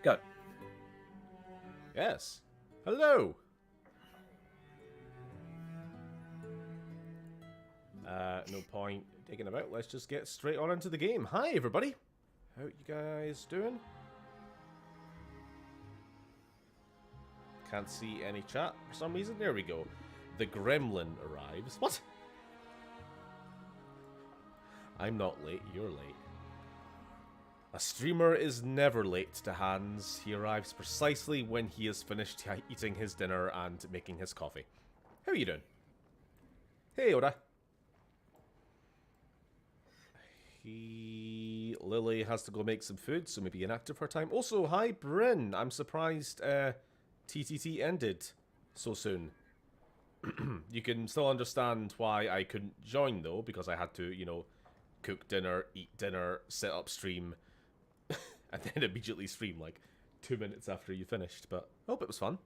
Go. Yes. Hello. No point digging about. Let's just get straight on into the game. Hi, everybody. How you guys doing? Can't see any chat for some reason. There we go. The gremlin arrives. What? I'm not late. You're late. A streamer is never late to Hans. He arrives precisely when he has finished eating his dinner and making his coffee. How are you doing? Hey, Oda. Lily has to go make some food, so maybe inactive for a time. Also, hi, Bryn. I'm surprised TTT ended so soon. You can still understand why I couldn't join, though, because I had to, you know, cook dinner, eat dinner, set up stream, and then immediately stream, like, 2 minutes after you finished. But I hope it was fun.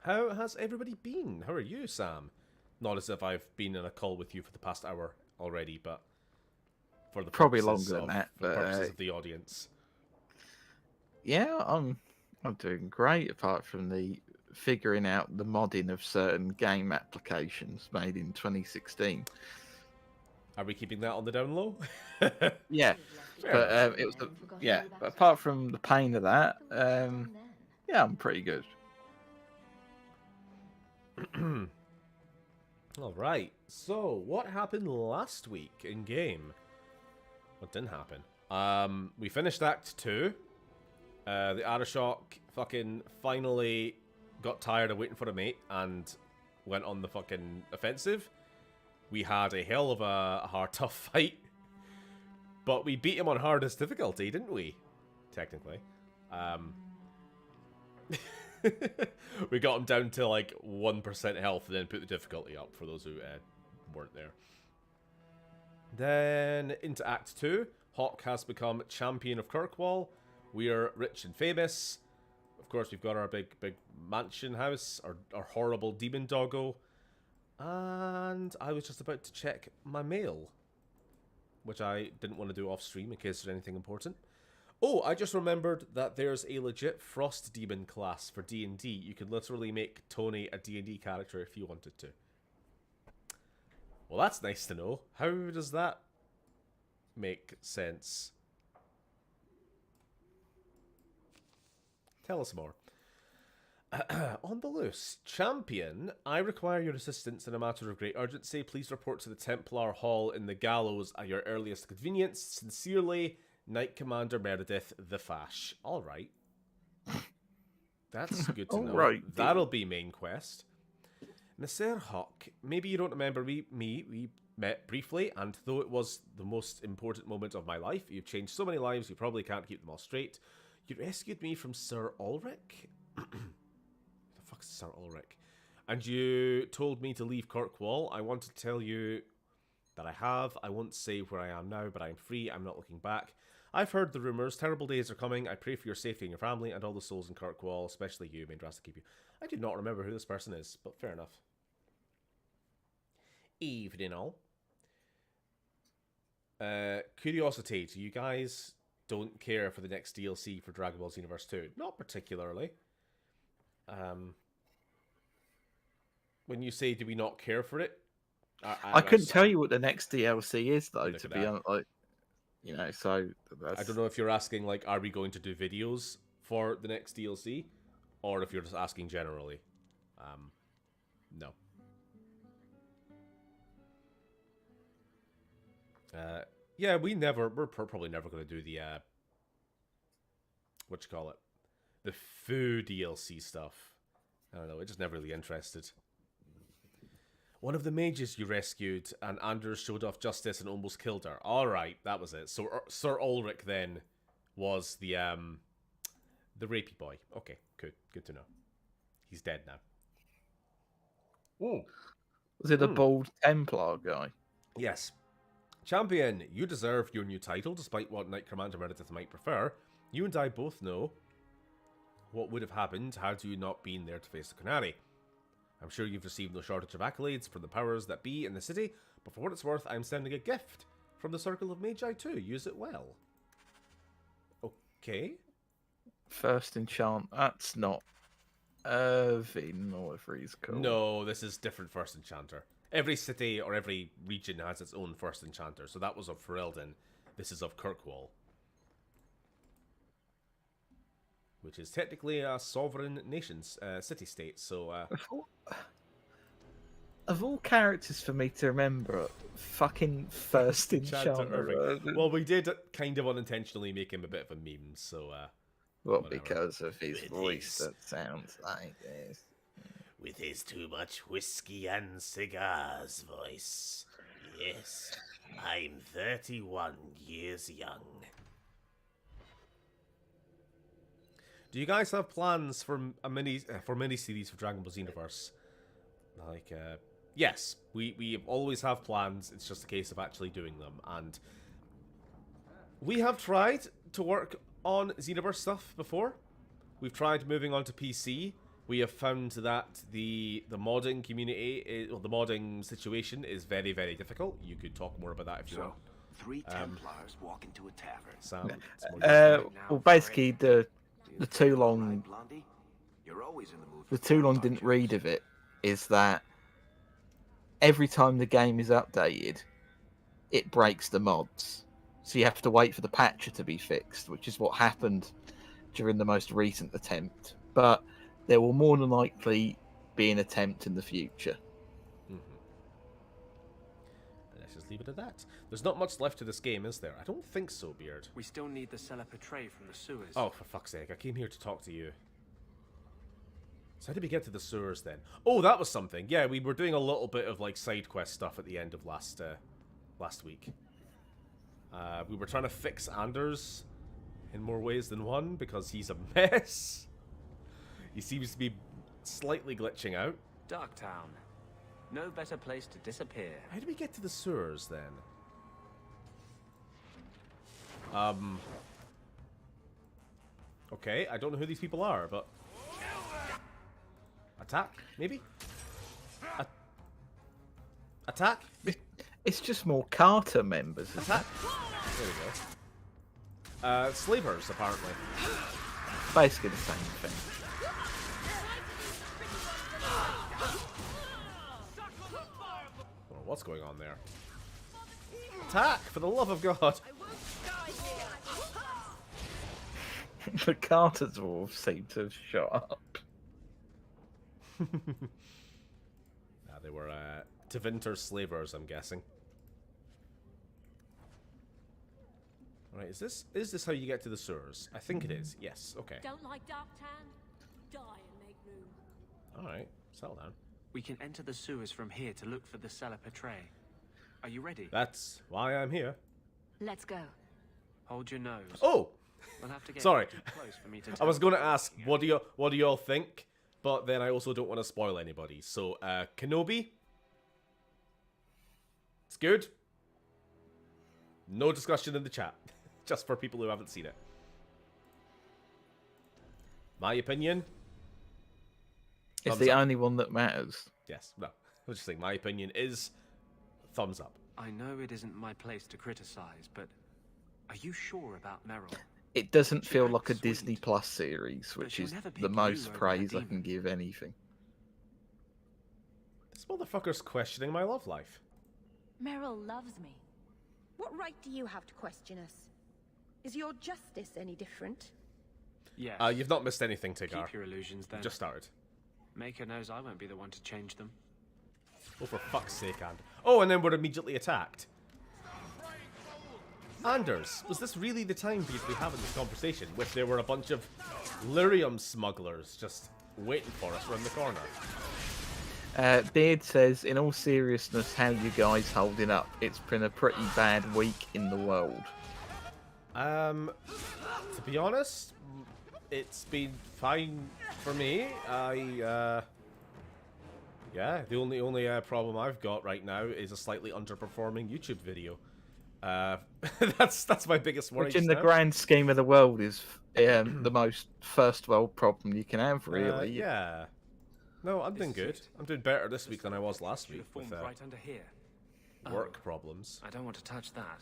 How has everybody been? How are you, Sam? Not as if I've been in a call with you for the past hour already, but for the Probably purposes longer than that, for the but purposes of the audience. yeah, I'm doing great. Apart from the figuring out the modding of certain game applications made in 2016. Are we keeping that on the down low? Yeah, Fair but enough. it was yeah. But apart from the pain of that, yeah, I'm pretty good. All right. So, what happened last week in game? What didn't happen? We finished Act 2. The Arashok fucking finally got tired of waiting for a mate and went on the fucking offensive. We had a hell of a hard, tough fight. But we beat him on hardest difficulty, didn't we? Technically. We got him down to like 1% health and then put the difficulty up for those who weren't there. Then into Act 2. Hawk has become champion of Kirkwall. We are rich and famous. Of course, we've got our big mansion house, our horrible demon doggo. And I was just about to check my mail, which I didn't want to do off stream in case there's anything important. Oh, I just remembered that there's a legit Frost Demon class for D&D. You could literally make Tony a D&D character if you wanted to. Well, that's nice to know. How does that make sense? Tell us more. On the loose. Champion, I require your assistance in a matter of great urgency. Please report to the Templar Hall in the Gallows at your earliest convenience. Sincerely, Knight Commander Meredith the Fash. Alright. That's good to know. Alright. That'll be main quest. Monsieur Hawk, maybe you don't remember me. We met briefly, and though it was the most important moment of my life, you've changed so many lives, you probably can't keep them all straight. You rescued me from Sir Ulrich? The fuck's Sir Ulrich? And you told me to leave Kirkwall. I want to tell you that I have. I won't say where I am now, but I'm free. I'm not looking back. I've heard the rumours. Terrible days are coming. I pray for your safety and your family and all the souls in Kirkwall, especially you. May Drastic keep you. I do not remember who this person is, but fair enough. Evening all. Curiosity, do you guys don't care for the next DLC for Dragon Ball Xenoverse 2? Not particularly. When you say do we not care for it, I couldn't tell you what the next DLC is though. Look To at be that. honest, like, you know, so that's... I don't know if you're asking like, are we going to do videos for the next DLC, or if you're just asking generally. No. Yeah, we're probably never going to do the what you call it, the Foo DLC stuff. I don't know, we're just never really interested. One of the mages you rescued, and Anders showed off justice and almost killed her. Alright, that was it. So Sir Ulrich then was the rapey boy. Okay, good to know. He's dead now. Ooh. Was it the bald Templar guy? Yes. Champion, you deserve your new title, despite what Knight Commander Meredith might prefer. You and I both know what would have happened had you not been there to face the Canary. I'm sure you've received no shortage of accolades from the powers that be in the city, but for what it's worth, I'm sending a gift from the Circle of Magi too. Use it well. Okay. First enchant. That's not Irving or whatever he's called. No, this is different first enchanter. Every city or every region has its own first enchanter. So that was of Ferelden. This is of Kirkwall. Which is technically a sovereign nation's city-state, so... Of all characters for me to remember, fucking first enchanter. Well, we did kind of unintentionally make him a bit of a meme, so... well, whatever. because of his With voice his- that sounds like this. With his too much whiskey and cigars voice. Yes, I'm 31 years young. Do you guys have plans for a mini series for Dragon Ball Xenoverse? Like, yes, we always have plans. It's just a case of actually doing them, and we have tried to work on Xenoverse stuff before. We've tried moving on to PC. We have found that the modding community, or the modding situation, is very, very difficult. You could talk more about that if you want. 3 Templars walk into a tavern. Sam, it's more Well, basically, the too long Blondie, you're always in the mood. the too long didn't read of it is that every time the game is updated, it breaks the mods. So you have to wait for the patcher to be fixed, which is what happened during the most recent attempt. But there will more than likely be an attempt in the future. Let's just leave it at that. There's not much left to this game, is there? I don't think so, Beard. We still need the cellar portray from the sewers. Oh, for fuck's sake, I came here to talk to you. So how did we get to the sewers then? Oh, that was something. Yeah, we were doing a little bit of like side quest stuff at the end of last week. We were trying to fix Anders in more ways than one because he's a mess. He seems to be slightly glitching out. Darktown. No better place to disappear. How do we get to the sewers then? Okay, I don't know who these people are, but... Attack, maybe? Attack? It's just more Carter members. Isn't Attack? There we go. Slavers, apparently. it? Basically the same thing. Oh, what's going on there? Attack, for the love of God! The Carter dwarves seem to have shot up. They were Tevinter slavers, I'm guessing. Alright, is this how you get to the sewers? I think it is. Yes, okay. Don't like Darktown? Die and make room. Alright, settle down. We can enter the sewers from here to look for the cellar portray. Are you ready? That's why I'm here. Let's go. Hold your nose. Oh! We'll have to get Sorry. too close for me to I was tell. going to ask, what do you all think? But then I also don't want to spoil anybody. So, Kenobi? It's good. No discussion in the chat. Just for people who haven't seen it. My opinion? It's Thumbs the up. only one that matters. Yes. No. I was just saying, my opinion is thumbs up. I know it isn't my place to criticize, but are you sure about Meryl? It doesn't feel acts like a sweet, Disney Plus series, but which she'll is never pick the you most over a praise I demon. can give anything. This motherfucker's questioning my love life. Meryl loves me. What right do you have to question us? Is your justice any different? Yes. You've not missed anything, Tigar. Keep your illusions then. Just started. Make her knows I won't be the one to change them. Oh, for fuck's sake, and oh, and then we're immediately attacked. Anders, was this really the time for you to be having this conversation if there were a bunch of lyrium smugglers just waiting for us around the corner? Beard says, in all seriousness, how you guys holding up? It's been a pretty bad week in the world. To be honest, it's been fine for me. Yeah, the only problem I've got right now is a slightly underperforming YouTube video. That's my biggest worry. Which in the now. grand scheme of the world is the most first world problem you can have, really. Yeah. No, I'm doing good. I'm doing better this week than I was last Should week have with formed right under here. work problems. I don't want to touch that.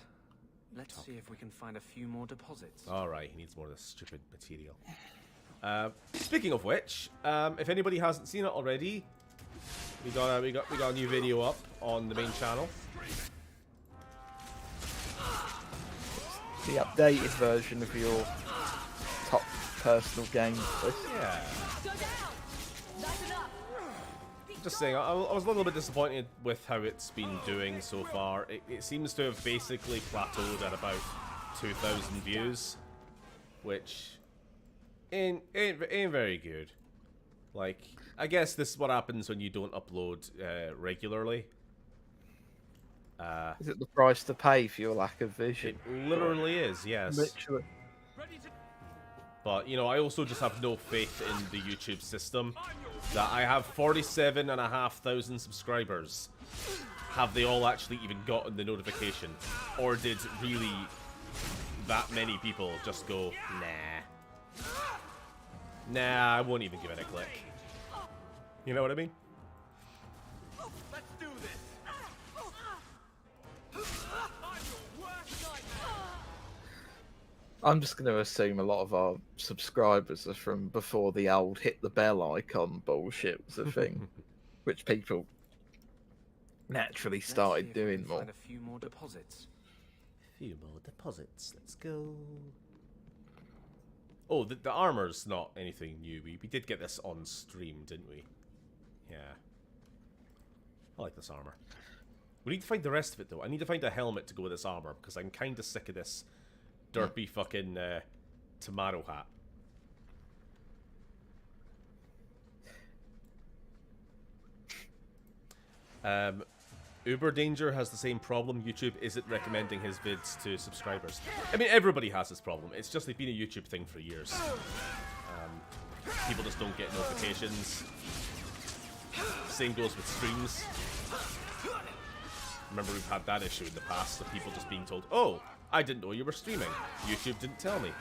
Let's see if we can find a few more deposits. Alright, he needs more of this stupid material. Speaking of which, if anybody hasn't seen it already, we got a new video up on the main channel. The updated version of your top personal games list. Yeah. Go down! That's enough! Just saying, I was a little bit disappointed with how it's been doing so far. It seems to have basically plateaued at about 2,000 views, which ain't very good. Like, I guess this is what happens when you don't upload regularly. Is it the price to pay for your lack of vision? It literally is, yes. Literally. But, you know, I also just have no faith in the YouTube system. That I have 47,500 subscribers. Have they all actually even gotten the notification? Or did really that many people just go, nah. Nah, I won't even give it a click. You know what I mean? Let's do this. I'm just going to assume a lot of our subscribers are from before the old hit the bell icon bullshit was a thing, which people naturally started doing more. Find a few more deposits. Few more deposits. Let's go. Oh, the armor's not anything new. We did get this on stream, didn't we? Yeah. I like this armor. We need to find the rest of it, though. I need to find a helmet to go with this armor, because I'm kind of sick of this derpy fucking tomato hat. Uber Danger has the same problem. YouTube isn't recommending his vids to subscribers. I mean, everybody has this problem. It's just been a YouTube thing for years. People just don't get notifications. Same goes with streams. Remember, we've had that issue in the past of people just being told, "Oh, I didn't know you were streaming. YouTube didn't tell me."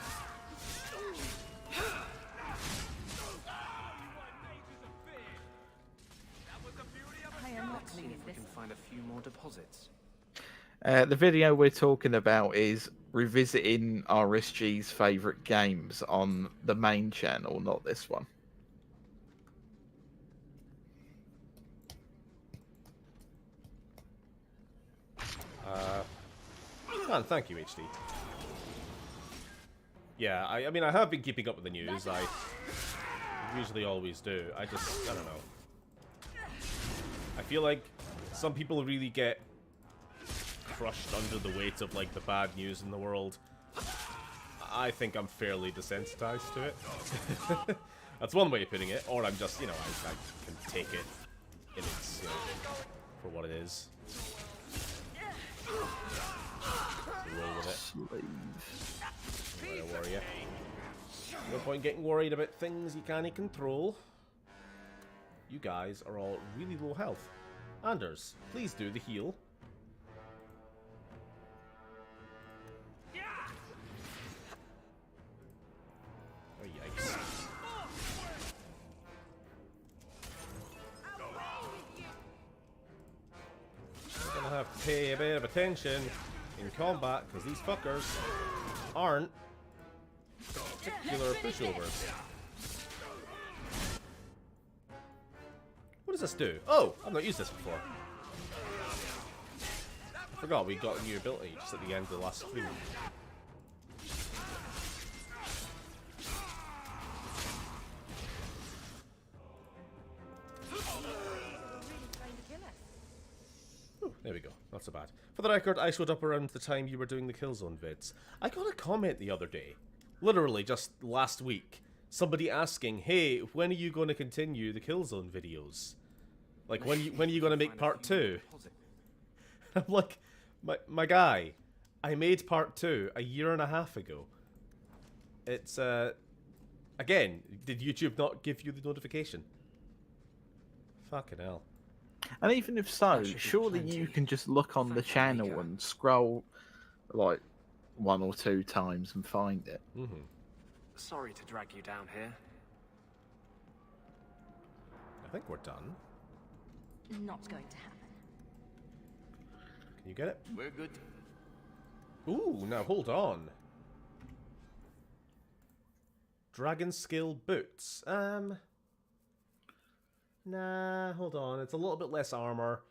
Let's see if we can find a few more deposits. The video we're talking about is revisiting RSG's favourite games on the main channel, not this one. Man, thank you, HD. Yeah, I mean, I have been keeping up with the news. I usually always do. I don't know. I feel like some people really get crushed under the weight of, like, the bad news in the world. I think I'm fairly desensitized to it. That's one way of putting it. Or I'm just, you know, I can take it in its, you know, for what it is. Roll with it. Right, warrior. No point getting worried about things you can't control. You guys are all really low health. Anders, please do the heal. Oh, yikes. You're gonna have to pay a bit of attention in combat, because these fuckers aren't particular pushovers. What does this do? Oh, I've not used this before. I forgot we got a new ability just at the end of the last stream. Ooh, there we go. Not so bad. For the record, I showed up around the time you were doing the Killzone vids. I got a comment the other day, literally just last week, somebody asking, "Hey, when are you going to continue the Killzone videos? Like, when are you going to make part 2? I'm like, my guy, I made part 2 a year and a half ago. It's again, did YouTube not give you the notification? Fucking hell. And even if so, surely you can just look on the channel and scroll like 1 or 2 times and find it. Mm-hmm. Sorry to drag you down here. I think we're done. Not going to happen. Can you get it? We're good. Ooh, now hold on. Dragon skill boots. Nah, hold on. It's a little bit less armor.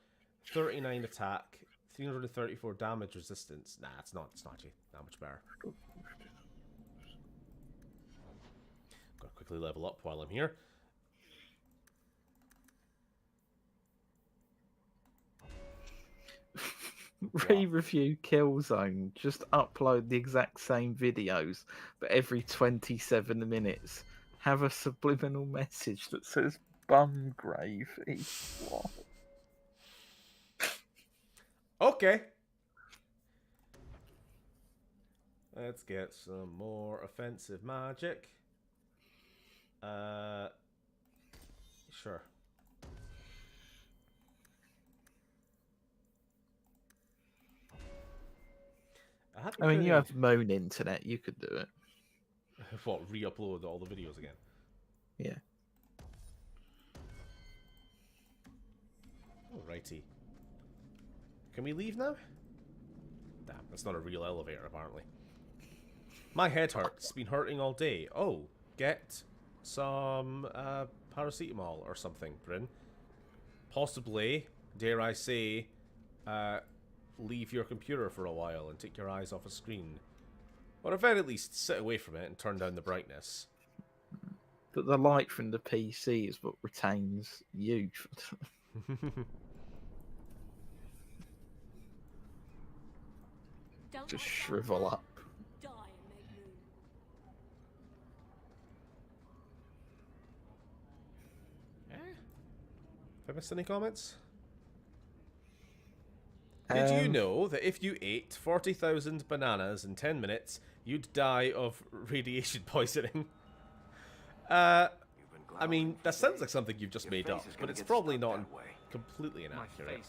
39 attack. 334 damage resistance. Nah, it's not actually that much better. Gotta quickly level up while I'm here. Re-review Killzone. Just upload the exact same videos, but every 27 minutes have a subliminal message that says "bum gravy." What? Okay. Let's get some more offensive magic. Sure. I mean, you have Moan Internet. You could do it. What, re-upload all the videos again? Yeah. Alrighty. Can we leave now? Damn, that's not a real elevator, apparently. My head hurts. It's been hurting all day. Oh, get some paracetamol or something, Bryn. Possibly, dare I say, leave your computer for a while and take your eyes off a screen. Or at very least, sit away from it and turn down the brightness. But the light from the PC is what retains you. Don't Just let shrivel that up. die and make room. Have I missed any comments? Did you know that if you ate 40,000 bananas in 10 minutes, you'd die of radiation poisoning? I mean, that sounds like something you've just made up, but it's probably not completely inaccurate.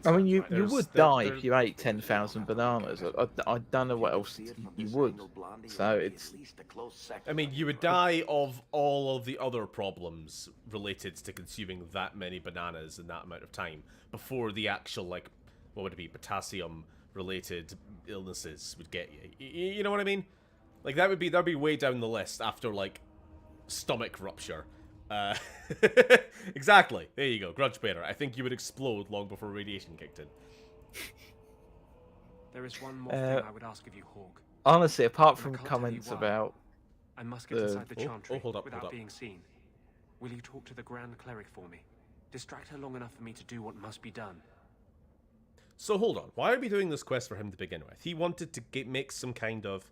I mean, you would die if you ate 10,000 bananas. I don't know what else you would. So it's... I mean, you would die of all of the other problems related to consuming that many bananas in that amount of time before the actual, like, what would it be, potassium-related illnesses would get you. You know what I mean? Like, that'd be way down the list after, like, stomach rupture. Exactly. There you go. Grudge bearer. I think you would explode long before radiation kicked in. There is one more thing I would ask of you, Hawk. Honestly, apart I from can't tell you comments why. about... I must get inside the chantry hold up. without being seen. Will you talk to the Grand Cleric for me? Distract her long enough for me to do what must be done. So hold on. Why are we doing this quest for him to begin with? He wanted to make some kind of...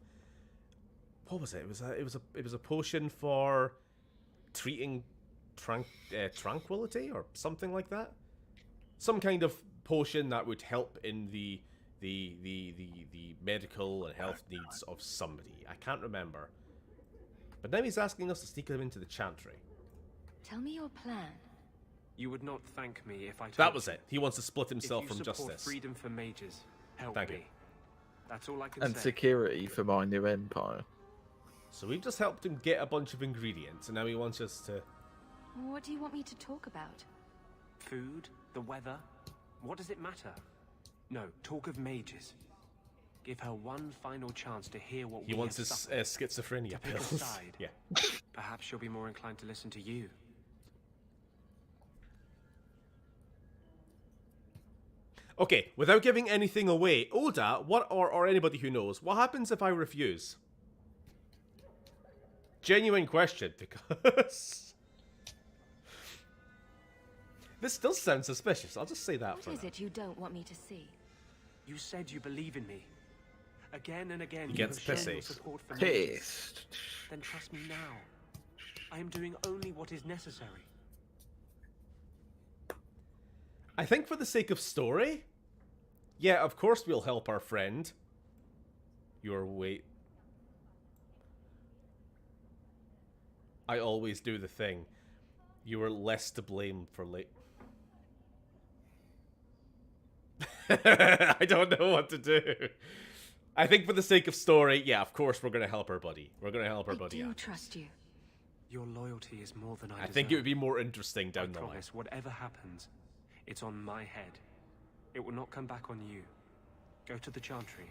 What was it? It was a potion for treating tranquility or something like that. Some kind of potion that would help in the medical and health needs of somebody. I can't remember. But now he's asking us to sneak him into the chantry. Tell me your plan. You would not thank me if I told That was you. it. He wants to split himself from If you support justice. freedom for mages, help Thank me. you. That's all I can And say. security for my new empire. So we've just helped him get a bunch of ingredients, and now he wants us to... What do you want me to talk about? Food? The weather? What does it matter? No, talk of mages. Give her one final chance to hear what He we wants have his suffered. schizophrenia To pick a pills. side. Yeah. Perhaps she'll be more inclined to listen to you. Okay, without giving anything away, Oda, or anybody who knows, what happens if I refuse? Genuine question, because... This does sound suspicious, I'll just say that What for is now. it you don't want me to see? You said you believe in me. Again and again, He you gets have shown your pissy. support for mages. Pissed. Then trust me now. I am doing only what is necessary. I think for the sake of story, yeah, of course we'll help our friend. I always do the thing. You were less to blame for late. I don't know what to do. I think for the sake of story, yeah, of course we're going to help our buddy. We're going to help our buddy I do out. trust you. Your loyalty is more than I I deserve. think it would be more interesting down I the line. promise, whatever happens, it's on my head. It will not come back on you. Go to the chantry.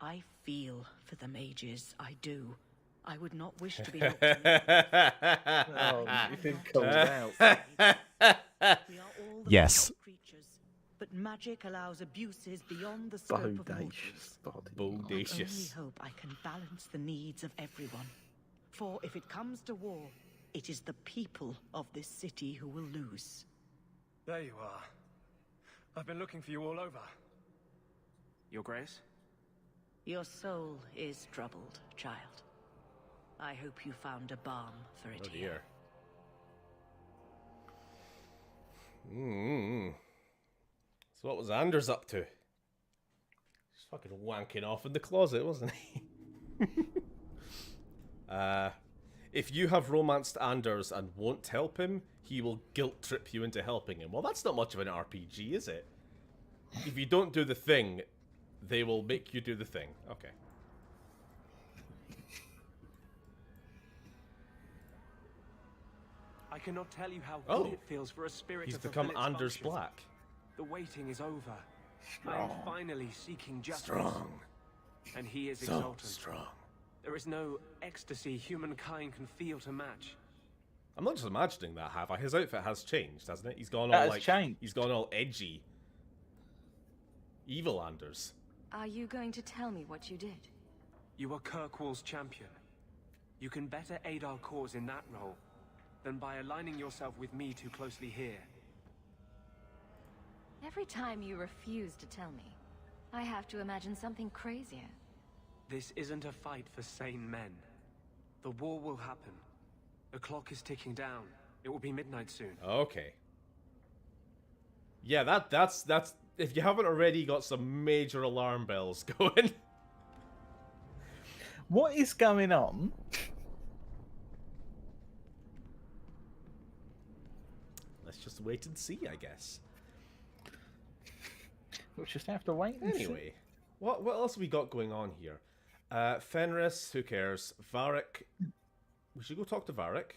I feel for the mages, I do. I would not wish to be locked in the Oh, you've been called out. We are all the Yes. creatures, but magic allows abuses beyond the scope of mortals. Bodacious body. I only Bodacious. hope I can balance the needs of everyone. For if it comes to war, it is the people of this city who will lose. There you are. I've been looking for you all over. Your Grace? Your soul is troubled, child. I hope you found a balm for it Oh here. dear. So what was Anders up to? He's fucking wanking off in the closet, wasn't he? If you have romanced Anders and won't help him, he will guilt trip you into helping him. Well, that's not much of an RPG, is it? If you don't do the thing, they will make you do the thing. Okay. I cannot tell you how Oh. good it feels for a spirit He's to become fulfill its Anders functions. Black. The waiting is over. I am finally seeking justice. Strong. And he is So exultant. strong. There is no ecstasy humankind can feel to match. I'm not just imagining that, have I? His outfit has changed, hasn't it? He's gone That all has like changed. he's gone all edgy. Evil Anders. Are you going to tell me what you did? You are Kirkwall's champion. You can better aid our cause in that role than by aligning yourself with me too closely here. Every time you refuse to tell me, I have to imagine something crazier. This isn't a fight for sane men. The war will happen. The clock is ticking down. It will be midnight soon. Okay. Yeah, that's if you haven't already got some major alarm bells going. What is going on? Let's just wait and see, I guess. We'll just have to wait and Anyway, what else have we got going on here? Fenris, who cares? Varric. We should go talk to Varric.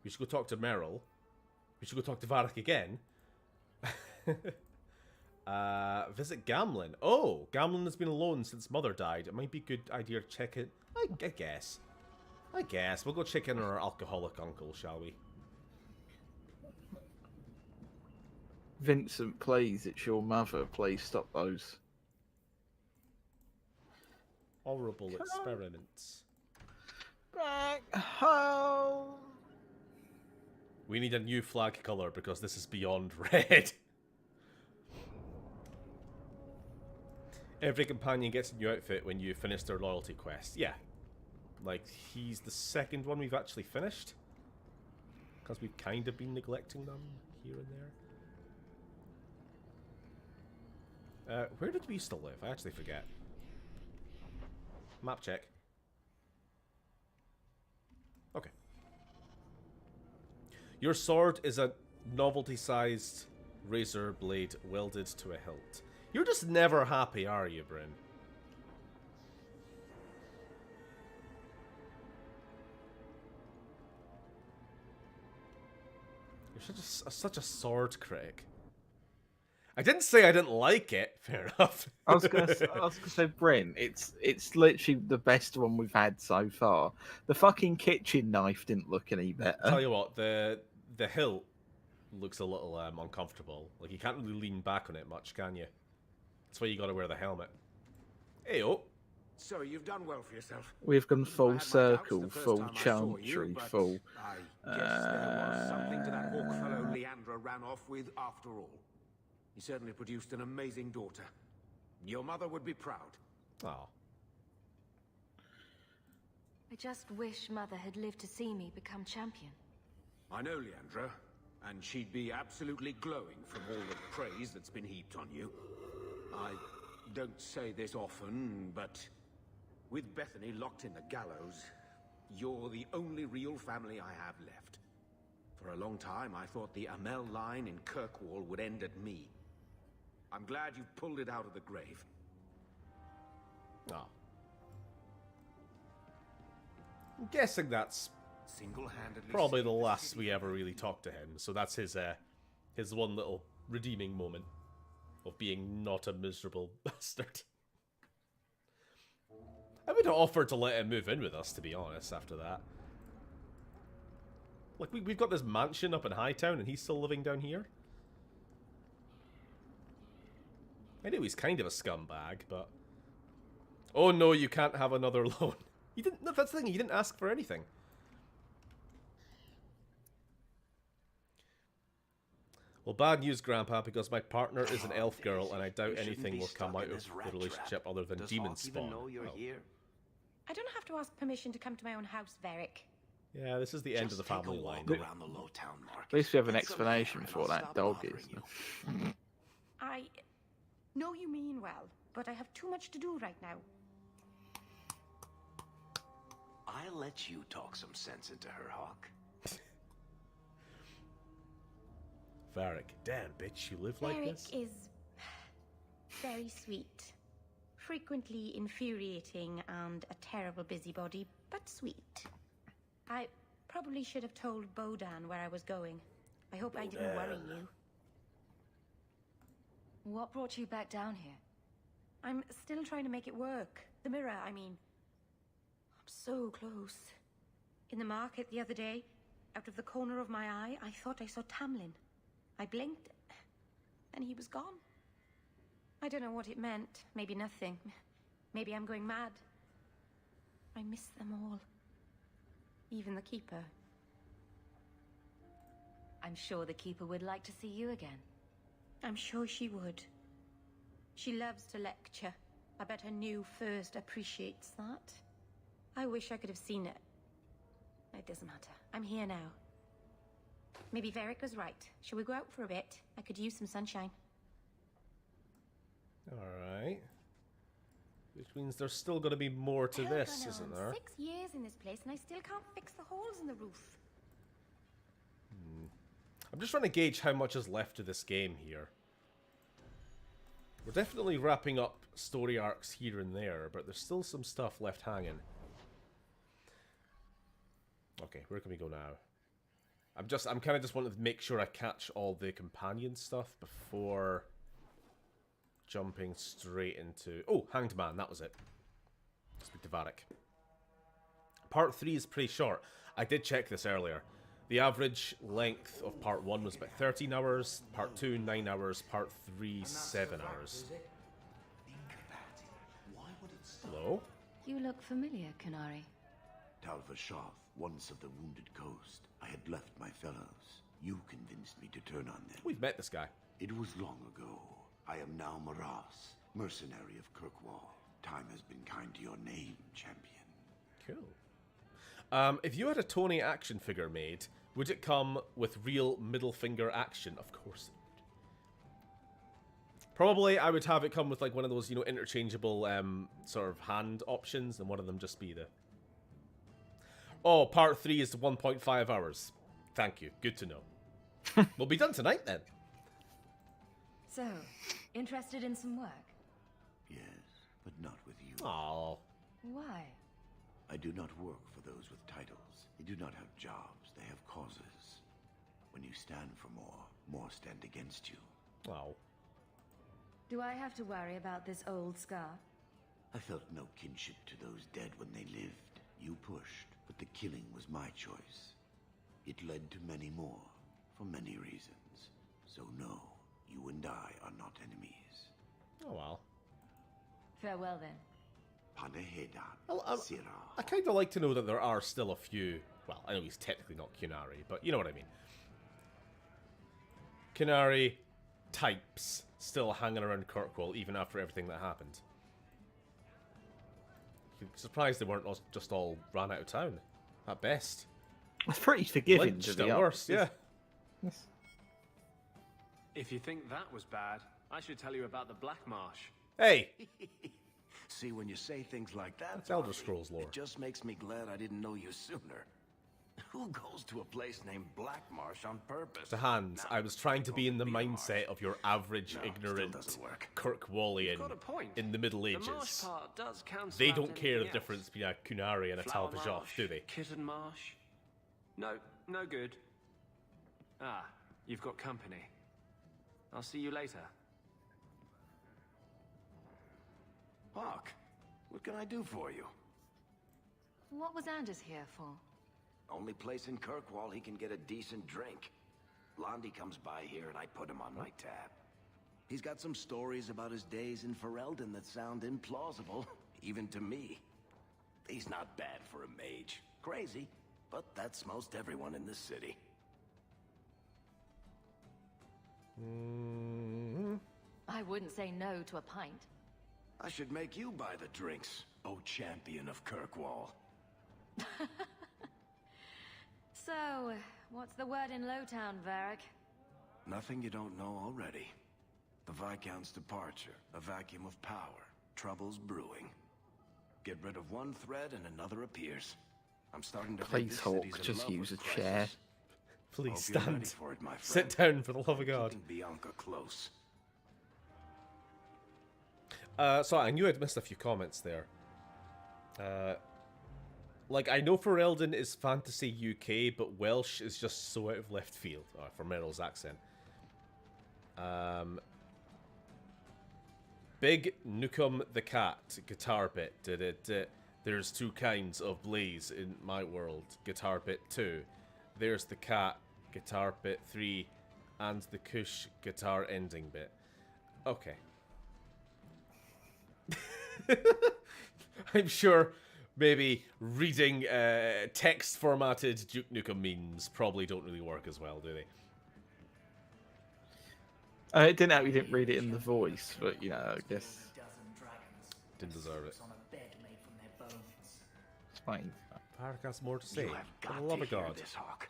We should go talk to Merrill. We should go talk to Varric again. Visit Gamlin. Oh, Gamlin has been alone since Mother died. It might be a good idea to check it. I guess. We'll go check in on our alcoholic uncle, shall we? Vincent, please, it's your mother. Please stop those. Horrible experiments. Back home. We need a new flag colour because this is beyond red. Every companion gets a new outfit when you finish their loyalty quest. Yeah. Like, he's the second one we've actually finished. Because we've kind of been neglecting them here and there. Where did we used to live? I actually forget. Map check. Okay. Your sword is a novelty-sized razor blade welded to a hilt. You're just never happy, are you, Bryn? You're such a sword critic. I didn't say I didn't like it. Fair enough. I was gonna say, Bryn, it's literally the best one we've had so far. The fucking kitchen knife didn't look any better. Tell you what, the hilt looks a little uncomfortable. Like, you can't really lean back on it much, can you? That's why you gotta wear the helmet. Heyo. So you've done well for yourself. We've gone I full had my doubts circle, the first full time I saw you, chantry, but full. I guess there was something to that hawk fellow Leandra ran off with after all. He certainly produced an amazing daughter. Your mother would be proud. Oh. I just wish Mother had lived to see me become champion. I know Leandra, and she'd be absolutely glowing from all the praise that's been heaped on you. I don't say this often, but with Bethany locked in the gallows, you're the only real family I have left. For a long time, I thought the Amel line in Kirkwall would end at me. I'm glad you've pulled it out of the grave. Oh. I'm guessing that's Single-handedly probably the saved last city. we ever really talked to him. So that's his one little redeeming moment of being not a miserable bastard. I would have offered to let him move in with us, to be honest, after that. Like, we've got this mansion up in Hightown, and he's still living down here? I knew he's kind of a scumbag, but... Oh no, you can't have another loan. You didn't... No, that's the thing, you didn't ask for anything. Well, bad news, Grandpa, because my partner is an elf girl, and I doubt anything will come out of the relationship other than demon spawn. Know you're here? I don't have to ask permission to come to my own house, Varric. Yeah, this is the end of the family line. Around the low town market. At least we have an explanation for what that dog is. I know you mean well, but I have too much to do right now. I'll let you talk some sense into her, Hawk. Varric, damn bitch, you live like this? Varric is very sweet. Frequently infuriating and a terrible busybody, but sweet. I probably should have told Bodan where I was going. I hope I didn't worry you. What brought you back down here? I'm still trying to make it work. The mirror, I mean. I'm so close. In the market the other day, out of the corner of my eye, I thought I saw Tamlin. I blinked, and he was gone. I don't know what it meant. Maybe nothing. Maybe I'm going mad. I miss them all. Even the Keeper. I'm sure the Keeper would like to see you again. I'm sure she would. She loves to lecture. I bet her new first appreciates that. I wish I could have seen it. It doesn't matter. I'm here now. Maybe Varric was right. Shall we go out for a bit? I could use some sunshine. Alright. Which means there's still going to be more to this, isn't there? 6 years in this place and I still can't fix the holes in the roof. I'm just trying to gauge how much is left of this game here. We're definitely wrapping up story arcs here and there, but there's still some stuff left hanging. Okay, where can we go now? I'm kind of just wanting to make sure I catch all the companion stuff before jumping straight into... Oh, Hanged Man, that was it. Speak to Varric. Part 3 is pretty short. I did check this earlier. The average length of Part 1 was about 13 hours, Part 2, 9 hours, Part 3, 7 hours. Hello? You look familiar, Canary. Talvashoth, once of the Wounded Coast. I had left my fellows. You convinced me to turn on them. We've met this guy. It was long ago. I am now Maras, mercenary of Kirkwall. Time has been kind to your name, champion. Cool. If you had a Tony action figure made, would it come with real middle finger action? Of course it would. Probably I would have it come with like one of those, you know, interchangeable sort of hand options, and one of them just be the... Oh, Part 3 is 1.5 hours. Thank you. Good to know. We'll be done tonight then. So, interested in some work? Yes, but not with you. Aww. Why? I do not work for those with titles. They do not have jobs. They have causes. When you stand for more, more stand against you. Wow. Do I have to worry about this old scar? I felt no kinship to those dead when they lived. You pushed, but the killing was my choice. It led to many more, for many reasons. So no, you and I are not enemies. Oh well. Farewell then. I kind of like to know that there are still a few... Well, I know he's technically not Kunari, but you know what I mean. Kunari types still hanging around Kirkwall even after everything that happened. Surprised they weren't just all ran out of town. At best. That's pretty forgiving Lynched to be at worst, yeah. Yes. If you think that was bad, I should tell you about the Black Marsh. Hey! See, when you say things like that, That's Elder Scrolls lore. It just makes me glad I didn't know you sooner. Who goes to a place named Black Marsh on purpose? To Hans, I was trying to be in the mindset of your average, ignorant Kirkwallian in the Middle Ages. They don't care the difference between a Kunari and a Talvajoth, do they? Kitten Marsh? No, no good. Ah, you've got company. I'll see you later. Hawk, what can I do for you? What was Anders here for? Only place in Kirkwall he can get a decent drink. Blondie comes by here and I put him on my tab. He's got some stories about his days in Ferelden that sound implausible, even to me. He's not bad for a mage. Crazy, but that's most everyone in this city. I wouldn't say no to a pint. I should make you buy the drinks, oh champion of Kirkwall. So, what's the word in Lowtown, Varric? Nothing you don't know already. The Viscount's departure, a vacuum of power, troubles brewing. Get rid of one thread and another appears. I'm starting to think Please, this Hawk, city's in just love use a with chair. crisis. Please Hope you're ready stand. for it, my Sit friend. down, for the love of God. Keeping Bianca close. So I knew I'd missed a few comments there. Like, I know Ferelden is fantasy UK, but Welsh is just so out of left field. For Meryl's accent. Big Nukem the Cat guitar bit. There's two kinds of blaze in my world. Guitar bit 2. There's the cat, guitar bit 3, and the Kush guitar ending bit. Okay. I'm sure maybe reading text formatted Duke Nukem memes probably don't really work as well, do they? It didn't help you didn't read it in the voice, but, you know, I guess... Didn't deserve it. It's fine. Varric has more to say. You have For got the love to of hear God. this, Hawk.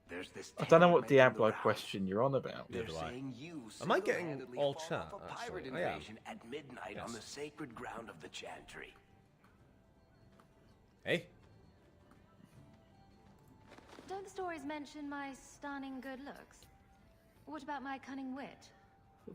There's this I don't know tale what making the Diablo rounds. question you're on about. They're do I. saying you Am I getting single-handedly all fought chat, off a actually? pirate I am. invasion at midnight on Yes. the sacred ground of the Chantry. Hey? Don't the stories mention my stunning good looks? What about my cunning wit?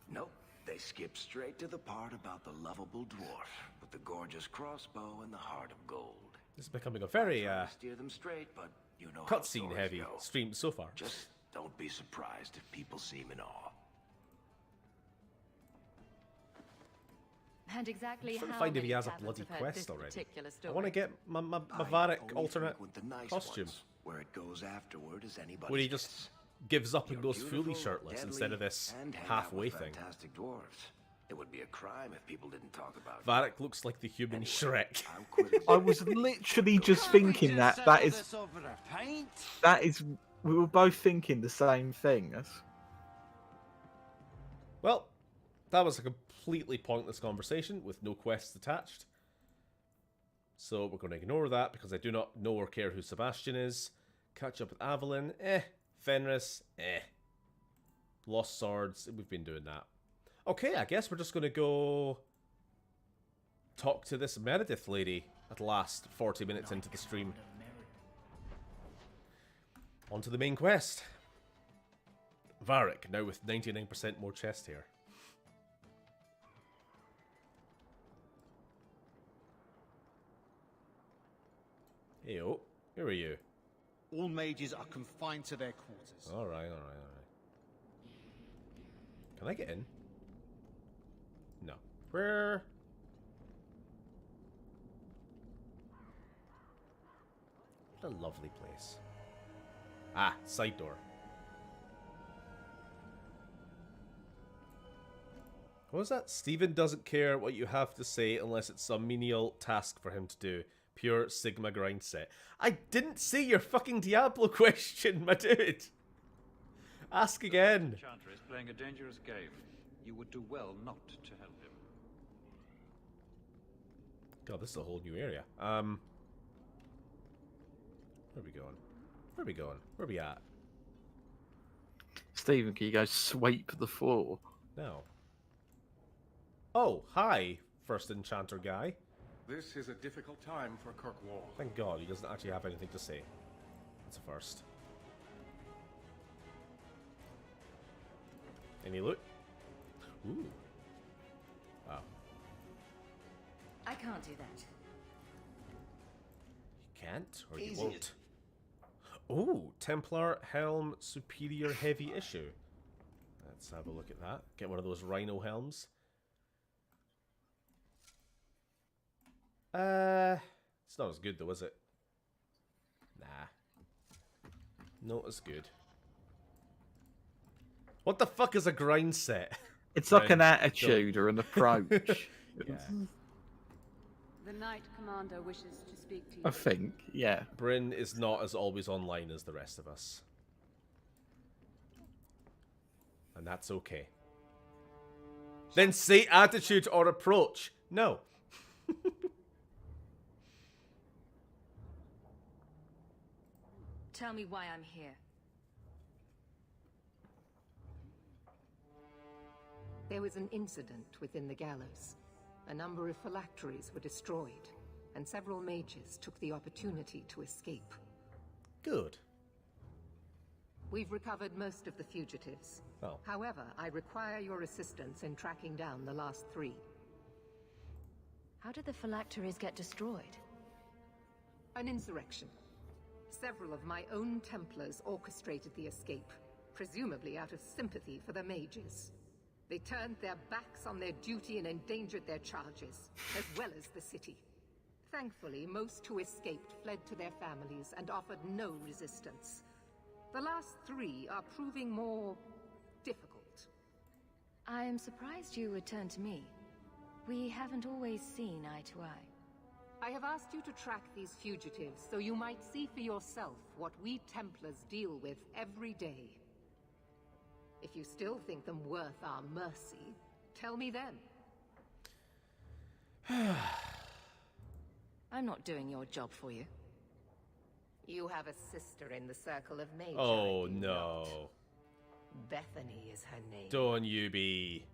Nope. They skip straight to the part about the lovable dwarf with the gorgeous crossbow and the heart of gold. This is becoming a very Try to steer them straight, but you know how cutscene stories heavy go. stream so far. Just don't be surprised if people seem in awe. And exactly I'm trying to how find if he many has a taverns bloody have heard quest this already. particular I story? want to get my I Varric only alternate frequent the nice costume. ones, where it goes afterward as anybody Where he just gives up and You're goes fully beautiful, shirtless instead deadly, of this and hang out halfway with thing. fantastic dwarves. It would be a crime if people didn't talk about Varric looks like the human Anyway, Shrek. I'll quit it. I was literally just thinking that is we were both thinking the same thing. Well, that was a completely pointless conversation with no quests attached. So we're going to ignore that because I do not know or care who Sebastian is. Catch up with Avalyn, Fenris, Lost Swords, we've been doing that. Okay, I guess we're just going to go talk to this Meredith lady at last, 40 minutes into the stream. On to the main quest. Varric, now with 99% more chest hair. Heyo, who are you? All mages are confined to their quarters. Alright. Can I get in? No. Where? What a lovely place. Ah, side door. What was that? Stephen doesn't care what you have to say unless it's some menial task for him to do. Pure Sigma grind set. I didn't see your fucking Diablo question, my dude. Ask again. Enchanter is playing a dangerous game. You would do well not to help him. God, this is a whole new area. Where are we going? Where are we going? Where are we at? Stephen, can you go sweep the floor? No. Oh, hi, first enchanter guy. This is a difficult time for Kirkwall. Thank God he doesn't actually have anything to say. That's a first. Any loot? Ooh. Wow. I can't do that. You can't, or you Easy. won't. Ooh, Templar Helm Superior Heavy Issue. Let's have a look at that. Get one of those rhino helms. It's not as good though, is it? Nah. Not as good. What the fuck is a grind set? It's like an attitude or an approach. Yeah. The Knight Commander wishes to speak to you. I think, yeah. Bryn is not as always online as the rest of us. And that's okay. Then say attitude or approach. No. Tell me why I'm here. There was an incident within the gallows. A number of phylacteries were destroyed, and several mages took the opportunity to escape. Good. We've recovered most of the fugitives. Oh. However, I require your assistance in tracking down the last 3. How did the phylacteries get destroyed? An insurrection. Several of my own Templars orchestrated the escape, presumably out of sympathy for the mages. They turned their backs on their duty and endangered their charges, as well as the city. Thankfully, most who escaped fled to their families and offered no resistance. The last 3 are proving more difficult. I am surprised you would turn to me. We haven't always seen eye to eye. I have asked you to track these fugitives so you might see for yourself what we Templars deal with every day. If you still think them worth our mercy, tell me then. I'm not doing your job for you. You have a sister in the Circle of Nature. Oh no. Bethany is her name. Don't you be.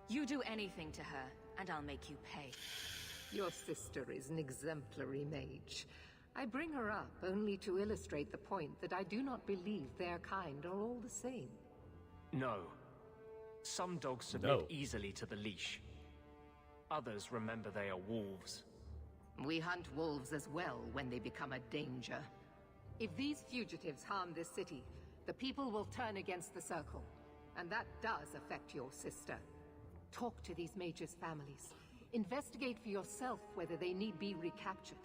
You do anything to her, and I'll make you pay. Your sister is an exemplary mage. I bring her up only to illustrate the point that I do not believe their kind are all the same. No. Some dogs submit easily to the leash. Others remember they are wolves. We hunt wolves as well when they become a danger. If these fugitives harm this city, the people will turn against the Circle. And that does affect your sister. Talk to these mages' families. Investigate for yourself whether they need be recaptured.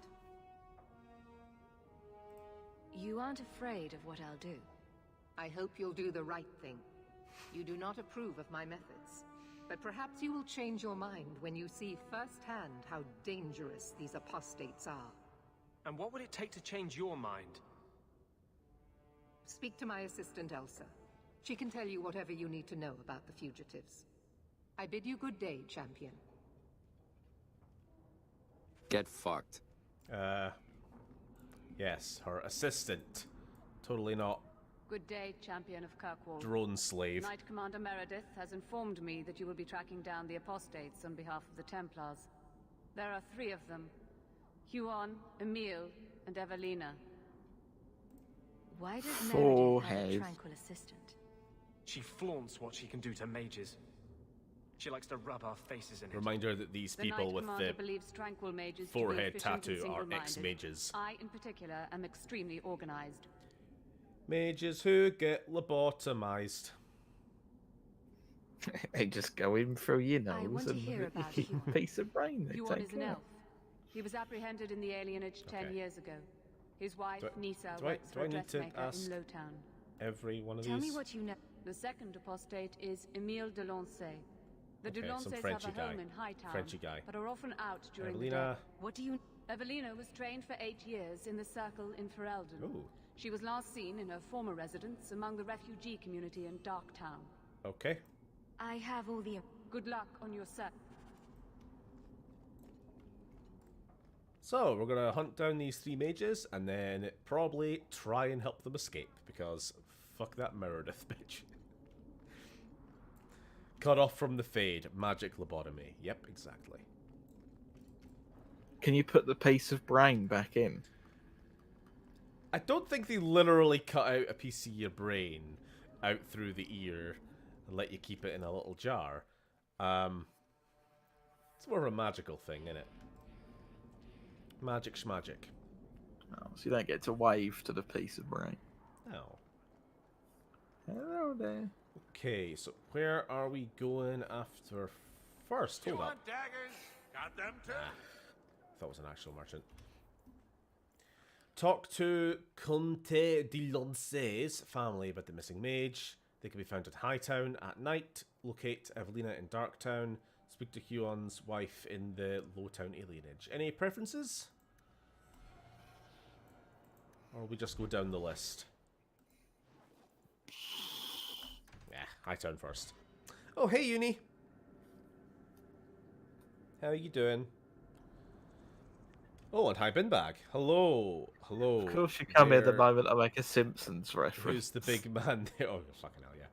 You aren't afraid of what I'll do. I hope you'll do the right thing. You do not approve of my methods, but perhaps you will change your mind when you see firsthand how dangerous these apostates are. And what would it take to change your mind? Speak to my assistant Elsa. She can tell you whatever you need to know about the fugitives. I bid you good day, champion. Get fucked. Yes, her assistant. Totally not Good day, champion of Kirkwall. drone slave. Knight Commander Meredith has informed me that you will be tracking down the apostates on behalf of the Templars. There are 3 of them. Huon, Emile, and Evelina. Why does Four Meredith have a heads. tranquil assistant? She flaunts what she can do to mages. She likes to rub our faces in it. Reminder that these The people Knight with Commander the believes tranquil mages to be forehead efficient and tattoo are single-minded. ex-mages. I, in particular, am extremely organized. Mages who get lobotomized. They just go in through your I nose want to and hear about a Huon. piece of brain they Huon take is an out. elf. He was apprehended in the alienage 10 years ago. His wife, Nisa, works for a do I need to dressmaker ask in Lowtown. every one of Tell these? me what you know. The second apostate is Emile de Lancey. The Okay, de some Lanceys have Frenchy a home guy. in Hightown, Frenchy guy. but are often out during the Evelina. day. What do you... Evelina was trained for 8 years in the Circle in Ferelden. Ooh. She was last seen in her former residence among the refugee community in Darktown. Okay. I have all the... Good luck on your search. So, we're gonna hunt down these 3 mages and then probably try and help them escape because fuck that Meredith bitch. Cut off from the Fade, magic lobotomy. Yep, exactly. Can you put the piece of brain back in? I don't think they literally cut out a piece of your brain out through the ear and let you keep it in a little jar. It's more of a magical thing, isn't it? Magic schmagic. Oh, so you don't get to wave to the piece of brain. No. Hello there. Okay, so where are we going after first? Hold up. Daggers? Got them too. That was an actual merchant. Talk to Conte de Lance's family about the missing mage. They can be found at Hightown at night. Locate Evelina in Darktown. Speak to Huon's wife in the Lowtown alienage. Any preferences? Or will we just go down the list? Yeah, Hightown first. Oh, hey, Uni. How are you doing? Oh, and hi, Binbag. Hello. Hello. Of course you come here the moment I make a Simpsons reference. Who's the big man there? Oh, fucking hell, yeah.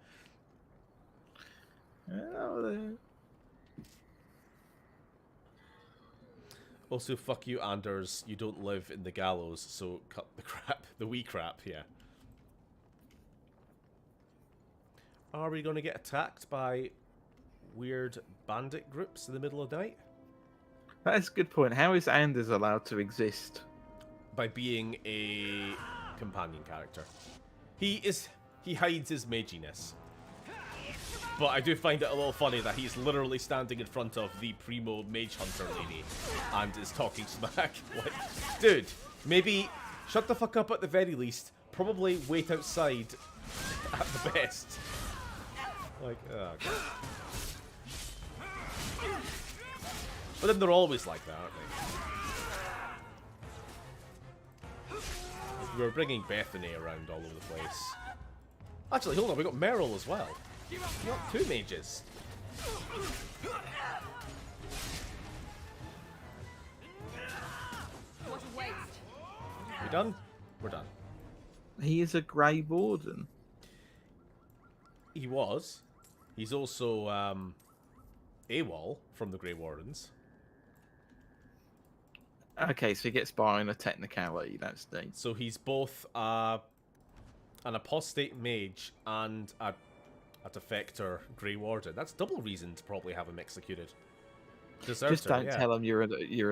Also, fuck you, Anders. You don't live in the gallows, so cut the crap. The wee crap, yeah. Are we going to get attacked by weird bandit groups in the middle of the night? That's a good point. How is Anders allowed to exist? By being a companion character. He hides his maginess. But I do find it a little funny that he's literally standing in front of the primo mage hunter lady and is talking smack. Like, dude, maybe shut the fuck up at the very least. Probably wait outside at the best. Like, oh god. But then they're always like that, aren't they? We're bringing Bethany around all over the place. Actually, hold on, we got Meryl as well. Not two mages. What a waste. We done? We're done. He is a Grey Warden. He was. He's also AWOL from the Grey Wardens. Okay, so he gets by on a technicality, that's neat. So he's both an apostate mage and a defector Grey Warden. That's double reason to probably have him executed. Deserter, Just don't yeah. tell him you're a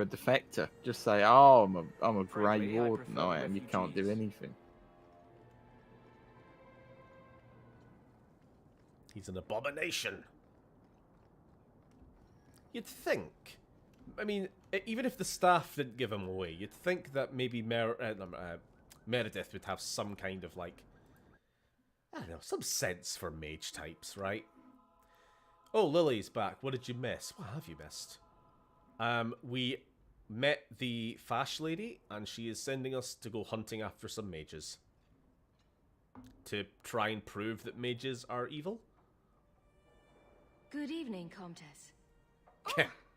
defector. Just say, "Oh, I'm a Grey Warden, I am." You can't do anything. He's an abomination. You'd think. I mean, even if the staff didn't give him away, you'd think that maybe Meredith would have some kind of, like, I don't know, some sense for mage types, right? Oh, Lily's back. What did you miss? What have you missed? We met the Fash lady, and she is sending us to go hunting after some mages. To try and prove that mages are evil. Good evening, Comtesse.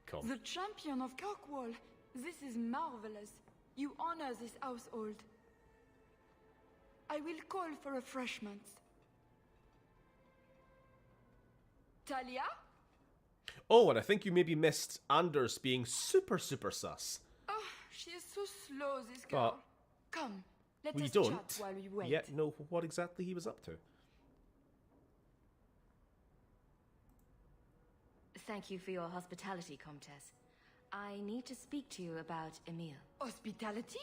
Come. The champion of Kirkwall. This is marvelous. You honor this household. I will call for refreshments. Talia? Oh, and I think you maybe missed Anders being super sus. Oh, she is so slow, this girl. Come, let We us don't chat while we wait. yet know what exactly he was up to. Thank you for your hospitality, Comtesse. I need to speak to you about Emile. Hospitality?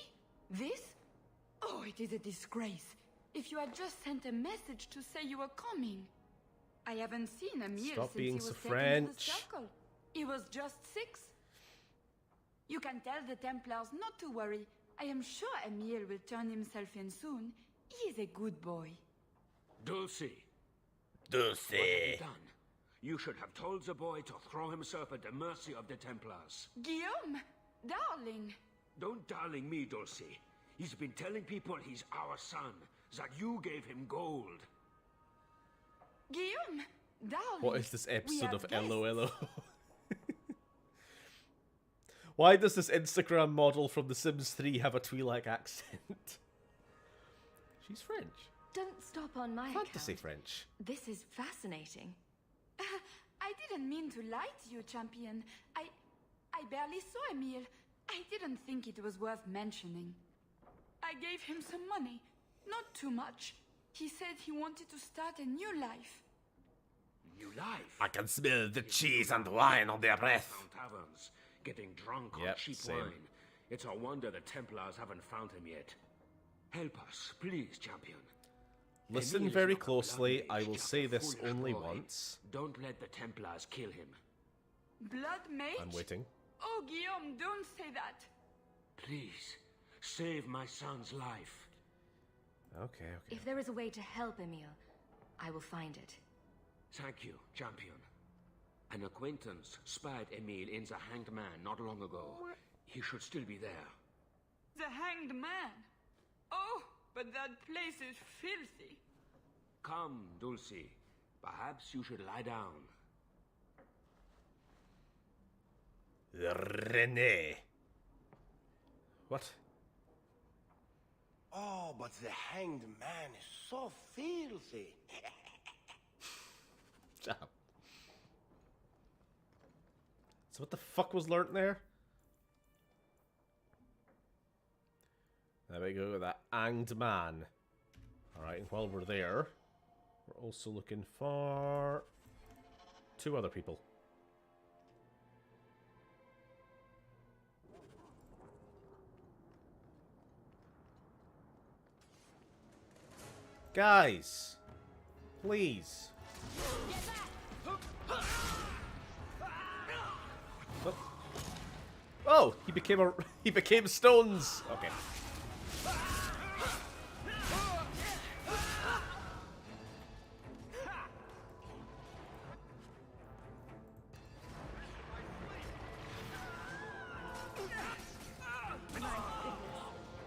This? Oh, it is a disgrace. If you had just sent a message to say you were coming. I haven't seen Emile Stop since being he was so taken to the French. circle. He was just 6. You can tell the Templars not to worry. I am sure Emile will turn himself in soon. He is a good boy. Dulcie. Dulcie. What have you done? You should have told the boy to throw himself at the mercy of the Templars. Guillaume, darling. Don't darling me, Dulcie. He's been telling people he's our son, that you gave him gold. Guillaume, darling. What is this we episode have of guests. LOLO? Why does this Instagram model from The Sims 3 have a Twi'lek accent? She's French. Don't stop on my Fantasy account. French. This is fascinating. I didn't mean to lie to you, champion. I barely saw Emile. I didn't think it was worth mentioning. I gave him some money. Not too much. He said he wanted to start a new life. New life? I can smell the cheese and wine on their breath. Taverns, getting drunk on Yep, cheap same. wine. It's a wonder the Templars haven't found him yet. Help us, please, champion. Listen Emile is very not a closely. blood I mage, will just say a this foolish only boy. once. Don't let the Templars kill him. Blood mage? I'm waiting. Oh, Guillaume, don't say that. Please, Save my son's life. Okay. If there is a way to help Emil, I will find it. Thank you, champion. An acquaintance spied Emil in the Hanged Man not long ago. He should still be there. The Hanged Man? Oh, but that place is filthy. Come, Dulcie. Perhaps you should lie down. René. What? Oh, but the Hanged Man is so filthy. Shut up. So what the fuck was learnt there? There we go, that Hanged Man. Alright, and while we're there, we're also looking for 2 other people. Guys, please. Oh, he became stones. Okay.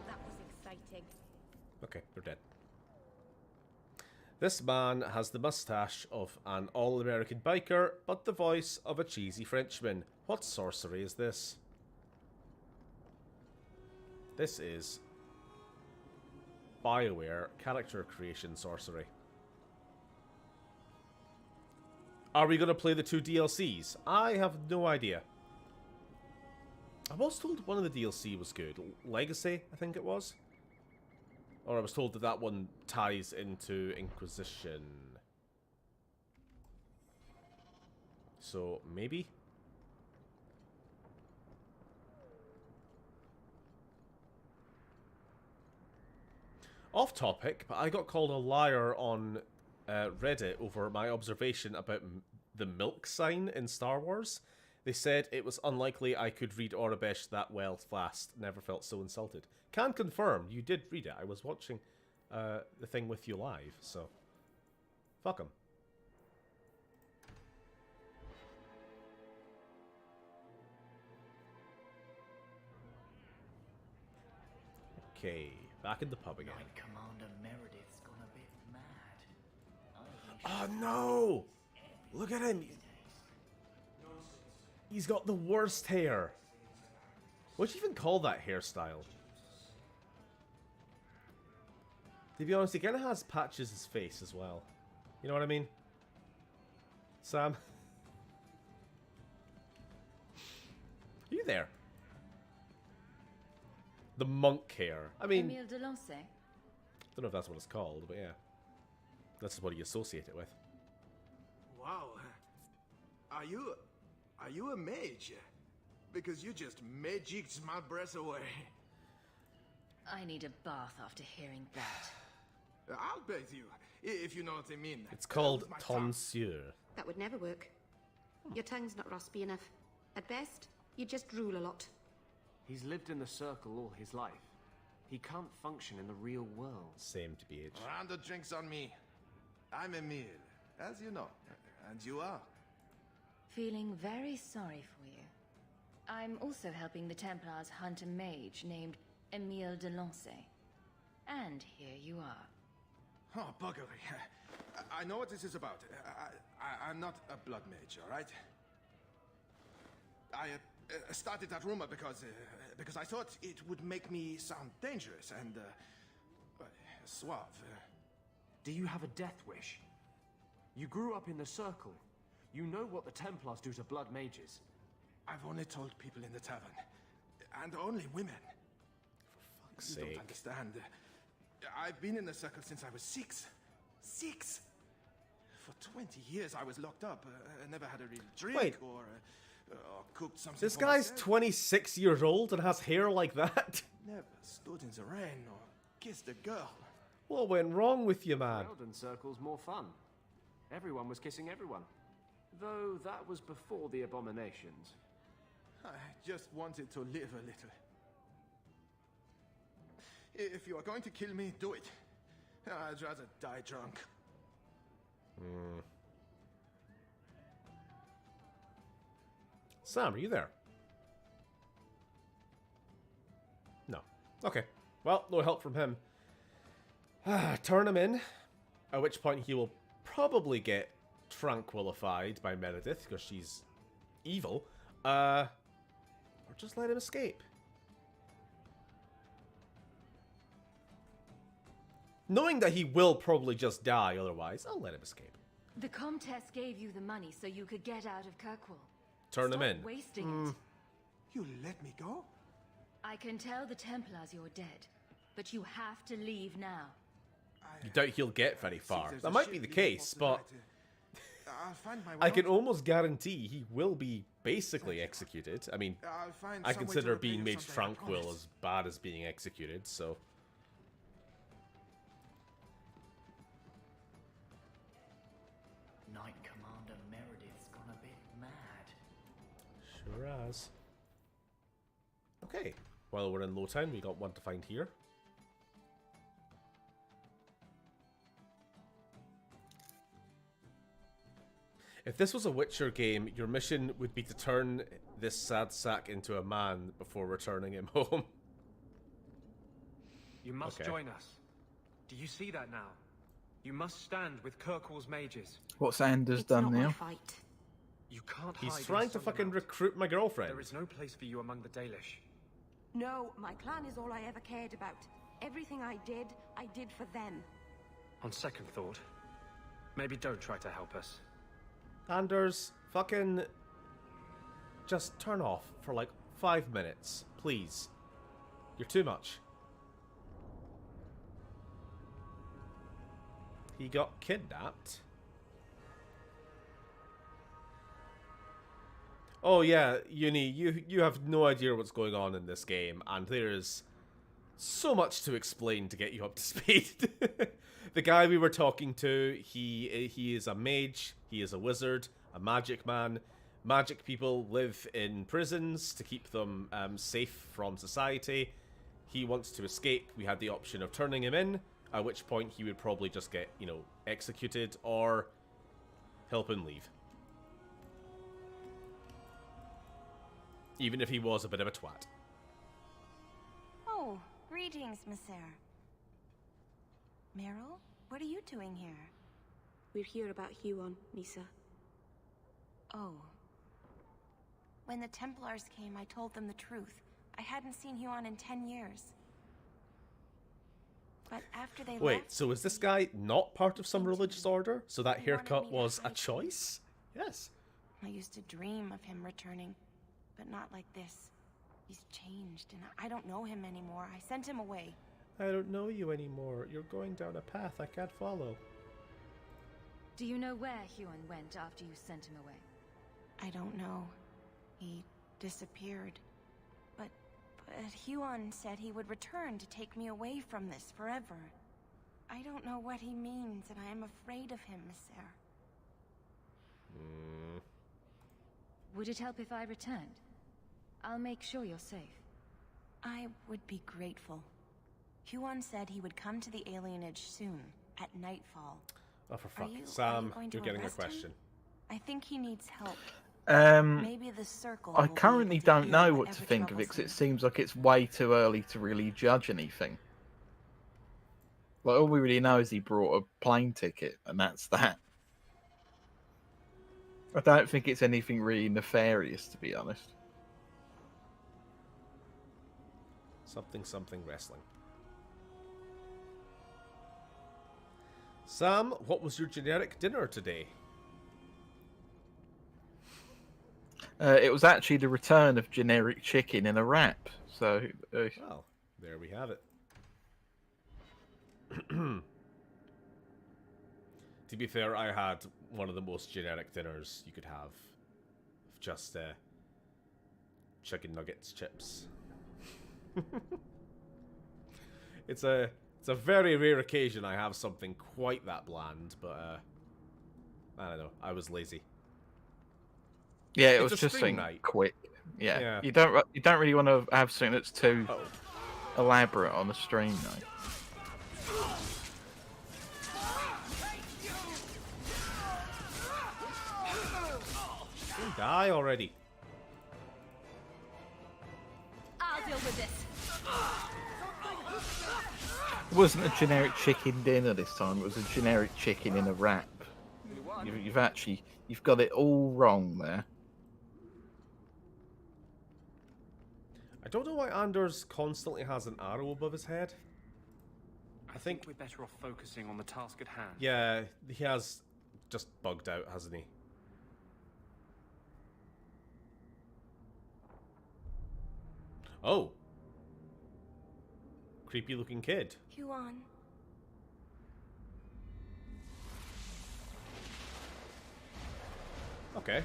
That was exciting. Okay, they're dead. This man has the mustache of an all-American biker, but the voice of a cheesy Frenchman. What sorcery is this? This is BioWare character creation sorcery. Are we going to play the 2 DLCs? I have no idea. I was told one of the DLC was good. Legacy, I think it was. Or I was told that that one ties into Inquisition. So, maybe? Off topic, but I got called a liar on Reddit over my observation about the milk sign in Star Wars. They said it was unlikely I could read Aurebesh that well fast. Never felt so insulted. Can confirm, you did read it. I was watching the thing with you live, so... Fuck 'em. Okay, back in the pub again. Knight Commander Meredith's gone a bit mad. Oh no! Look at him! He's got the worst hair. What do you even call that hairstyle? To be honest, he kind of has Patches' face as well. You know what I mean? Sam? Are you there? The monk hair. I mean... Emile de Lancey? Don't know if that's what it's called, but yeah. That's what you associate it with. Wow. Are you a mage? Because you just magicked my breath away. I need a bath after hearing that. I'll bathe you, if you know what I mean. It's called tonsure. That would never work. Your tongue's not raspy enough. At best, you just drool a lot. He's lived in the circle all his life. He can't function in the real world. Same to BH. Round of drinks on me. I'm Emil, as you know. And you are. Feeling very sorry for you. I'm also helping the Templars hunt a mage named Emile de Lancey. And here you are. Oh, buggery. I know what this is about. I'm not a blood mage, all right? I started that rumor because I thought it would make me sound dangerous and suave. Do you have a death wish? You grew up in the circle. You know what the Templars do to blood mages. I've only told people in the tavern. And only women. For fuck's You sake. don't understand. I've been in the circle since I was 6. 6! For 20 years I was locked up. Never had a real drink Wait. or cooked something This for guy's myself. 26 years old and has hair like that? Never stood in the rain or kissed a girl. What went wrong with you, man? Elden Circle's more fun. Everyone was kissing everyone. Though that was before the abominations. I just wanted to live a little. If you are going to kill me, do it. I'd rather die drunk. Sam, are you there? No. Okay. Well, no help from him. Turn him in, at which point he will probably get tranquilified by Meredith, because she's evil. Or just let him escape. Knowing that he will probably just die otherwise, I'll let him escape. The Comtesse gave you the money so you could get out of Kirkwall. Turn him in. Wasting it. You let me go? I can tell the Templars you're dead, but you have to leave now. You doubt he'll get very far. That might be the case, but I'll find my way I can out. almost guarantee he will be basically executed. I mean, I'll find I some way consider to repay being you made someday, I tranquil promise. as bad as being executed, so... Knight Commander Meredith's gone a bit mad. Sure has. Okay, while we're in Lowtown, we got one to find here. If this was a Witcher game, your mission would be to turn this sad sack into a man before returning him home. You must Okay. join us. Do you see that now? You must stand with Kirkwall's mages. What's Anders done now? Fight. You can't He's hide trying in to fucking Sunderland. recruit my girlfriend. There is no place for you among the Dalish. No, my clan is all I ever cared about. Everything I did for them. On second thought, maybe don't try to help us. Anders, fucking... just turn off for like 5 minutes, please. You're too much. He got kidnapped. Oh yeah, Uni, you have no idea what's going on in this game, and there is so much to explain to get you up to speed. The guy we were talking to, he is a mage, he is a wizard, a magic man. Magic people live in prisons to keep them safe from society. He wants to escape. We had the option of turning him in, at which point he would probably just get, you know, executed, or help him leave. Even if he was a bit of a twat. Oh, greetings, Messer. Meryl, what are you doing here? We're here about Huon, Nisa. Oh. When the Templars came, I told them the truth. I hadn't seen Huon in 10 years. But after they Wait, left... so is this guy not part of some religious order? So that haircut was a choice? Yes. I used to dream of him returning, but not like this. He's changed, and I don't know him anymore. I sent him away. I don't know you anymore. You're going down a path I can't follow. Do you know where Huon went after you sent him away? I don't know. He disappeared. But Huon said he would return to take me away from this forever. I don't know what he means, and I am afraid of him, Messer. Would it help if I returned? I'll make sure you're safe. I would be grateful. Huon said he would come to the alienage soon, at nightfall. Oh, for fuck. Are you Sam, going to you're getting a arrest him? question. I think he needs help. Maybe the circle. I will be currently able to don't heal know what to whatever think of it, troubles because it him. seems like it's way too early to really judge anything. Like, all we really know is he brought a plane ticket, and that's that. I don't think it's anything really nefarious, to be honest. Something wrestling. Sam, what was your generic dinner today? It was actually the return of generic chicken in a wrap. So, Well, there we have it. To be fair, I had one of the most generic dinners you could have. Just chicken nuggets, chips. It's a very rare occasion I have something quite that bland, but I don't know. I was lazy. yeah, it It's was a just stream something night. quick. Yeah. Yeah. You don't really want to have something that's too elaborate on the stream, though. Die already. I'll deal with this. It wasn't a generic chicken dinner this time. It was a generic chicken in a wrap. You've got it all wrong there. I don't know why Anders constantly has an arrow above his head. I think we're better off focusing on the task at hand. Yeah, he has just bugged out, hasn't he? Oh. Creepy looking kid. Huan. Okay.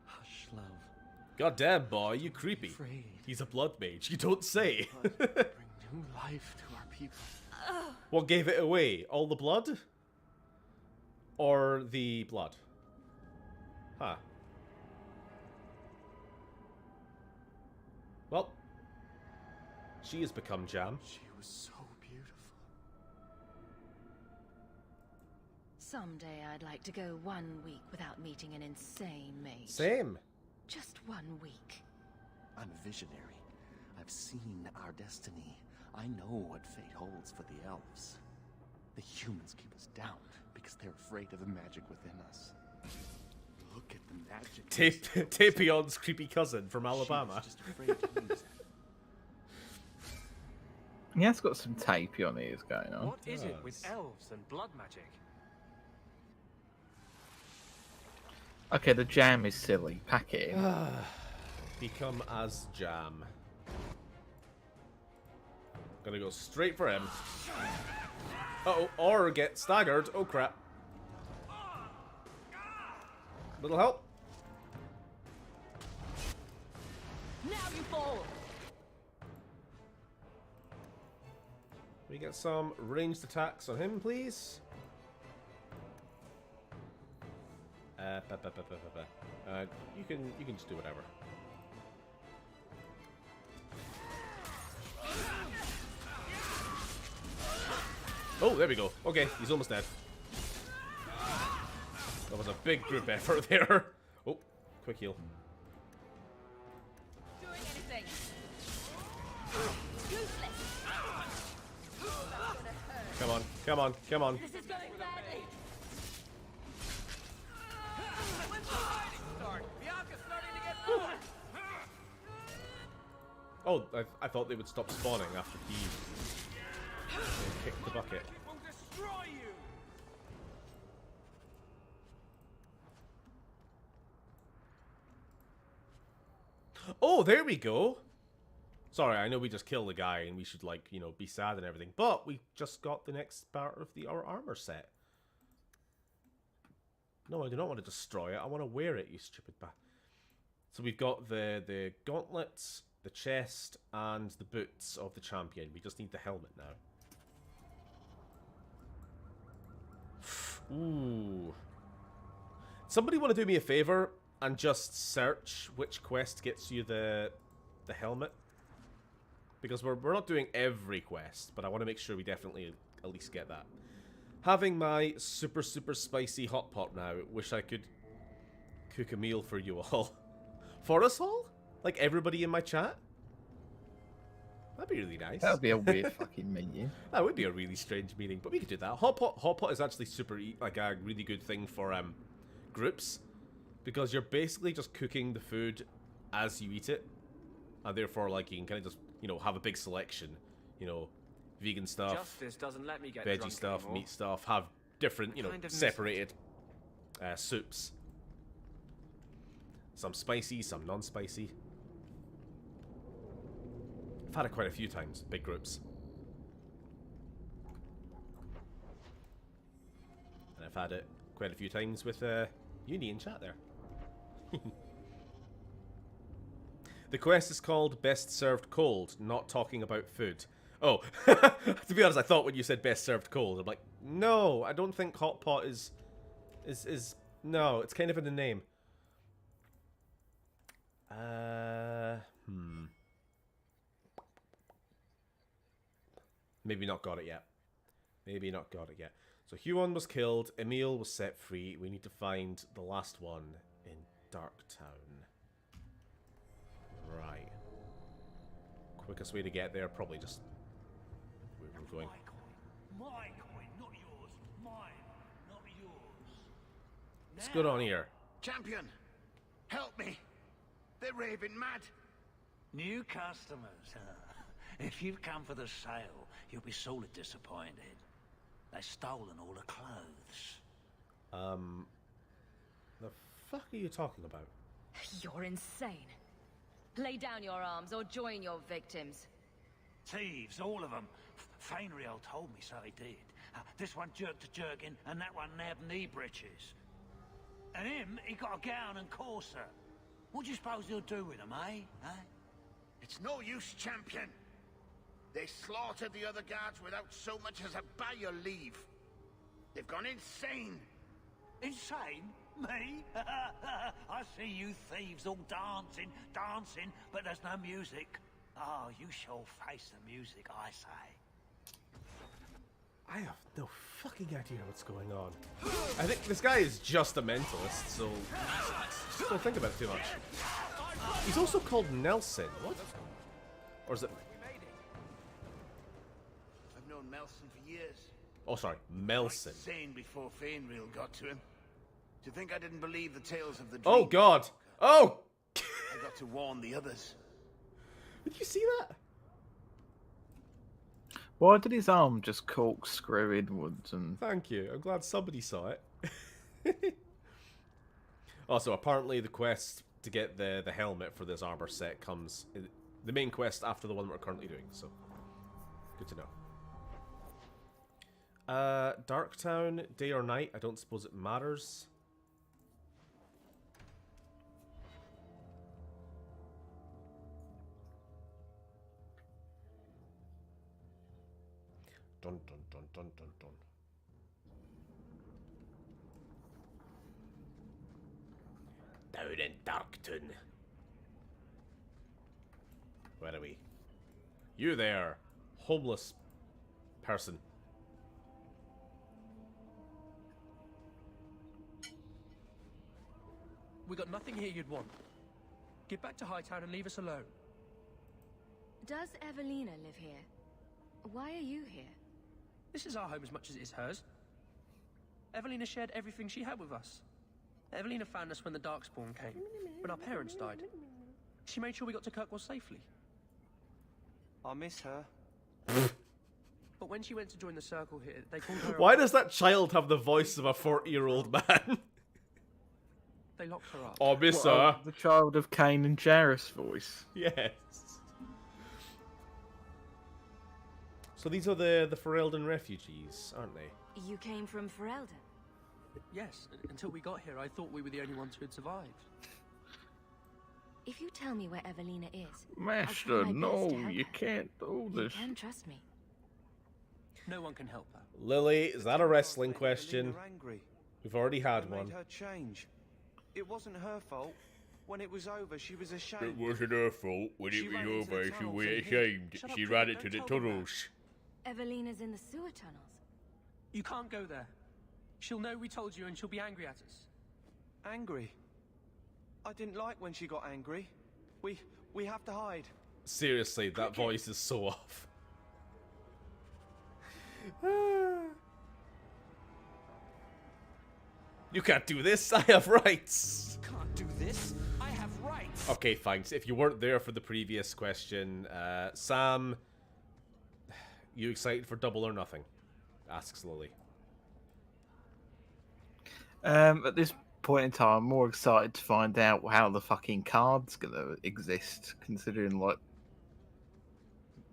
Hush, love. Goddamn, boy, you creepy. He's a blood mage. You don't say. Bring new life to our people. What gave it away? All the blood? Or the blood? Huh. Well, she has become Jam. She was so beautiful. Someday I'd like to go 1 week without meeting an insane mage. Same. Just 1 week. I'm a visionary. I've seen our destiny. I know what fate holds for the elves. The humans keep us down because they're afraid of the magic within us. Look at the magic. Tapion's creepy cousin from Alabama. Just afraid to use it. He has got some Tapion ears going on. What is it with elves and blood magic? Okay, the jam is silly. Pack it in. Become as Jam. Gonna go straight for him. Uh-oh, or get staggered. Oh, crap. Little help. Now you fall. We get some ranged attacks on him, please. You can just do whatever. Oh, there we go. Okay, he's almost dead. That was a big group effort there. Oh, quick heal. Doing anything. Come on, come on, come on. This is going badly. Oh, I thought they would stop spawning after he kicked the bucket. Oh, there we go. Sorry, I know we just killed the guy and we should, like, you know, be sad and everything, but we just got the next part of our armor set. No, I do not want to destroy it. I want to wear it, you stupid So we've got the gauntlets, the chest, and the boots of the champion. We just need the helmet now. Ooh. Somebody want to do me a favor and just search which quest gets you the helmet? Because we're not doing every quest, but I want to make sure we definitely at least get that. Having my super spicy hot pot now, wish I could cook a meal for you all. For us all? Like everybody in my chat? That'd be really nice. That would be a weird fucking menu. That would be a really strange meeting, but we could do that. Hot pot is actually like a really good thing for groups, because you're basically just cooking the food as you eat it, and therefore like you can kind of just, you know, have a big selection, you know, vegan stuff, Justice doesn't let me get veggie drunk stuff, anymore. meat stuff, have different, you know, Kind of separated soups. Some spicy, some non-spicy. I've had it quite a few times, big groups. And I've had it quite a few times with Uni in chat there. The quest is called Best Served Cold, not talking about food. Oh, to be honest, I thought when you said best served cold, I'm like, no, I don't think hot pot is no, it's kind of in the name. Maybe not got it yet. Maybe not got it yet. So Huon was killed, Emil was set free. We need to find the last one in Darktown. Right. Quickest way to get there, probably just where we're going. My coin, not yours. Mine, not yours. What's good on here? Champion, help me. They're raving mad. New customers, huh? If you've come for the sale, you'll be sorely disappointed. They've stolen all the clothes. The fuck are you talking about? You're insane. Lay down your arms or join your victims. Thieves, all of them. Fainriel told me so he did. This one jerked a jerkin, and that one nabbed knee breeches. And him, he got a gown and corset. What do you suppose he'll do with them, eh? It's no use, champion. They slaughtered the other guards without so much as a by your leave. They've gone insane. Insane? Me? I see you thieves all dancing, but there's no music. Oh, you shall face the music, I say. I have no fucking idea what's going on. I think this guy is just a mentalist, so just don't think about it too much. He's also called Nelson. What? Or is it? I've known Melson for years. Oh, sorry, Melson. Insane before Fainriel got to him. Do you think I didn't believe the tales of the dream? Oh God! Oh! I got to warn the others. Did you see that? Why did his arm just corkscrew inwards? And thank you. I'm glad somebody saw it. Also, apparently the quest to get the helmet for this armor set comes the main quest after the one we're currently doing. So good to know. Darktown, day or night? I don't suppose it matters. Dun dun dun dun dun dun. Down in Darktown. Where are we? You there, homeless person. We got nothing here you'd want. Get back to Hightown and leave us alone. Does Evelina live here? Why are you here? This is our home as much as it is hers. Evelina shared everything she had with us. Evelina found us when the Darkspawn came, when our parents died. She made sure we got to Kirkwall safely. I miss her. But when she went to join the circle here, they called her... Why does that child have the voice of a 40-year-old man? They locked her up. Oh, miss her. The child of Cain and Jarrus voice. Yes. So these are the Ferelden refugees, aren't they? You came from Ferelden? Yes, until we got here, I thought we were the only ones who had survived. If you tell me where Evelina is... Master, no, you can't do this. You can trust me. No one can help her. Lily, is that a wrestling question? We've already had one. Made her change. It wasn't her fault. When it was over, she was ashamed. It wasn't her fault. When it was over, she was ashamed. She ran it to the tunnels. Evelina's in the sewer tunnels. You can't go there. She'll know we told you and she'll be angry at us. Angry? I didn't like when she got angry. We have to hide. Seriously, that voice is so off. You can't do this. I have rights. Can't do this. I have rights. Okay, fine. So if you weren't there for the previous question, Sam, you excited for Double or Nothing? Asks Lily. At this point in time, I'm more excited to find out how the fucking card's gonna exist, considering like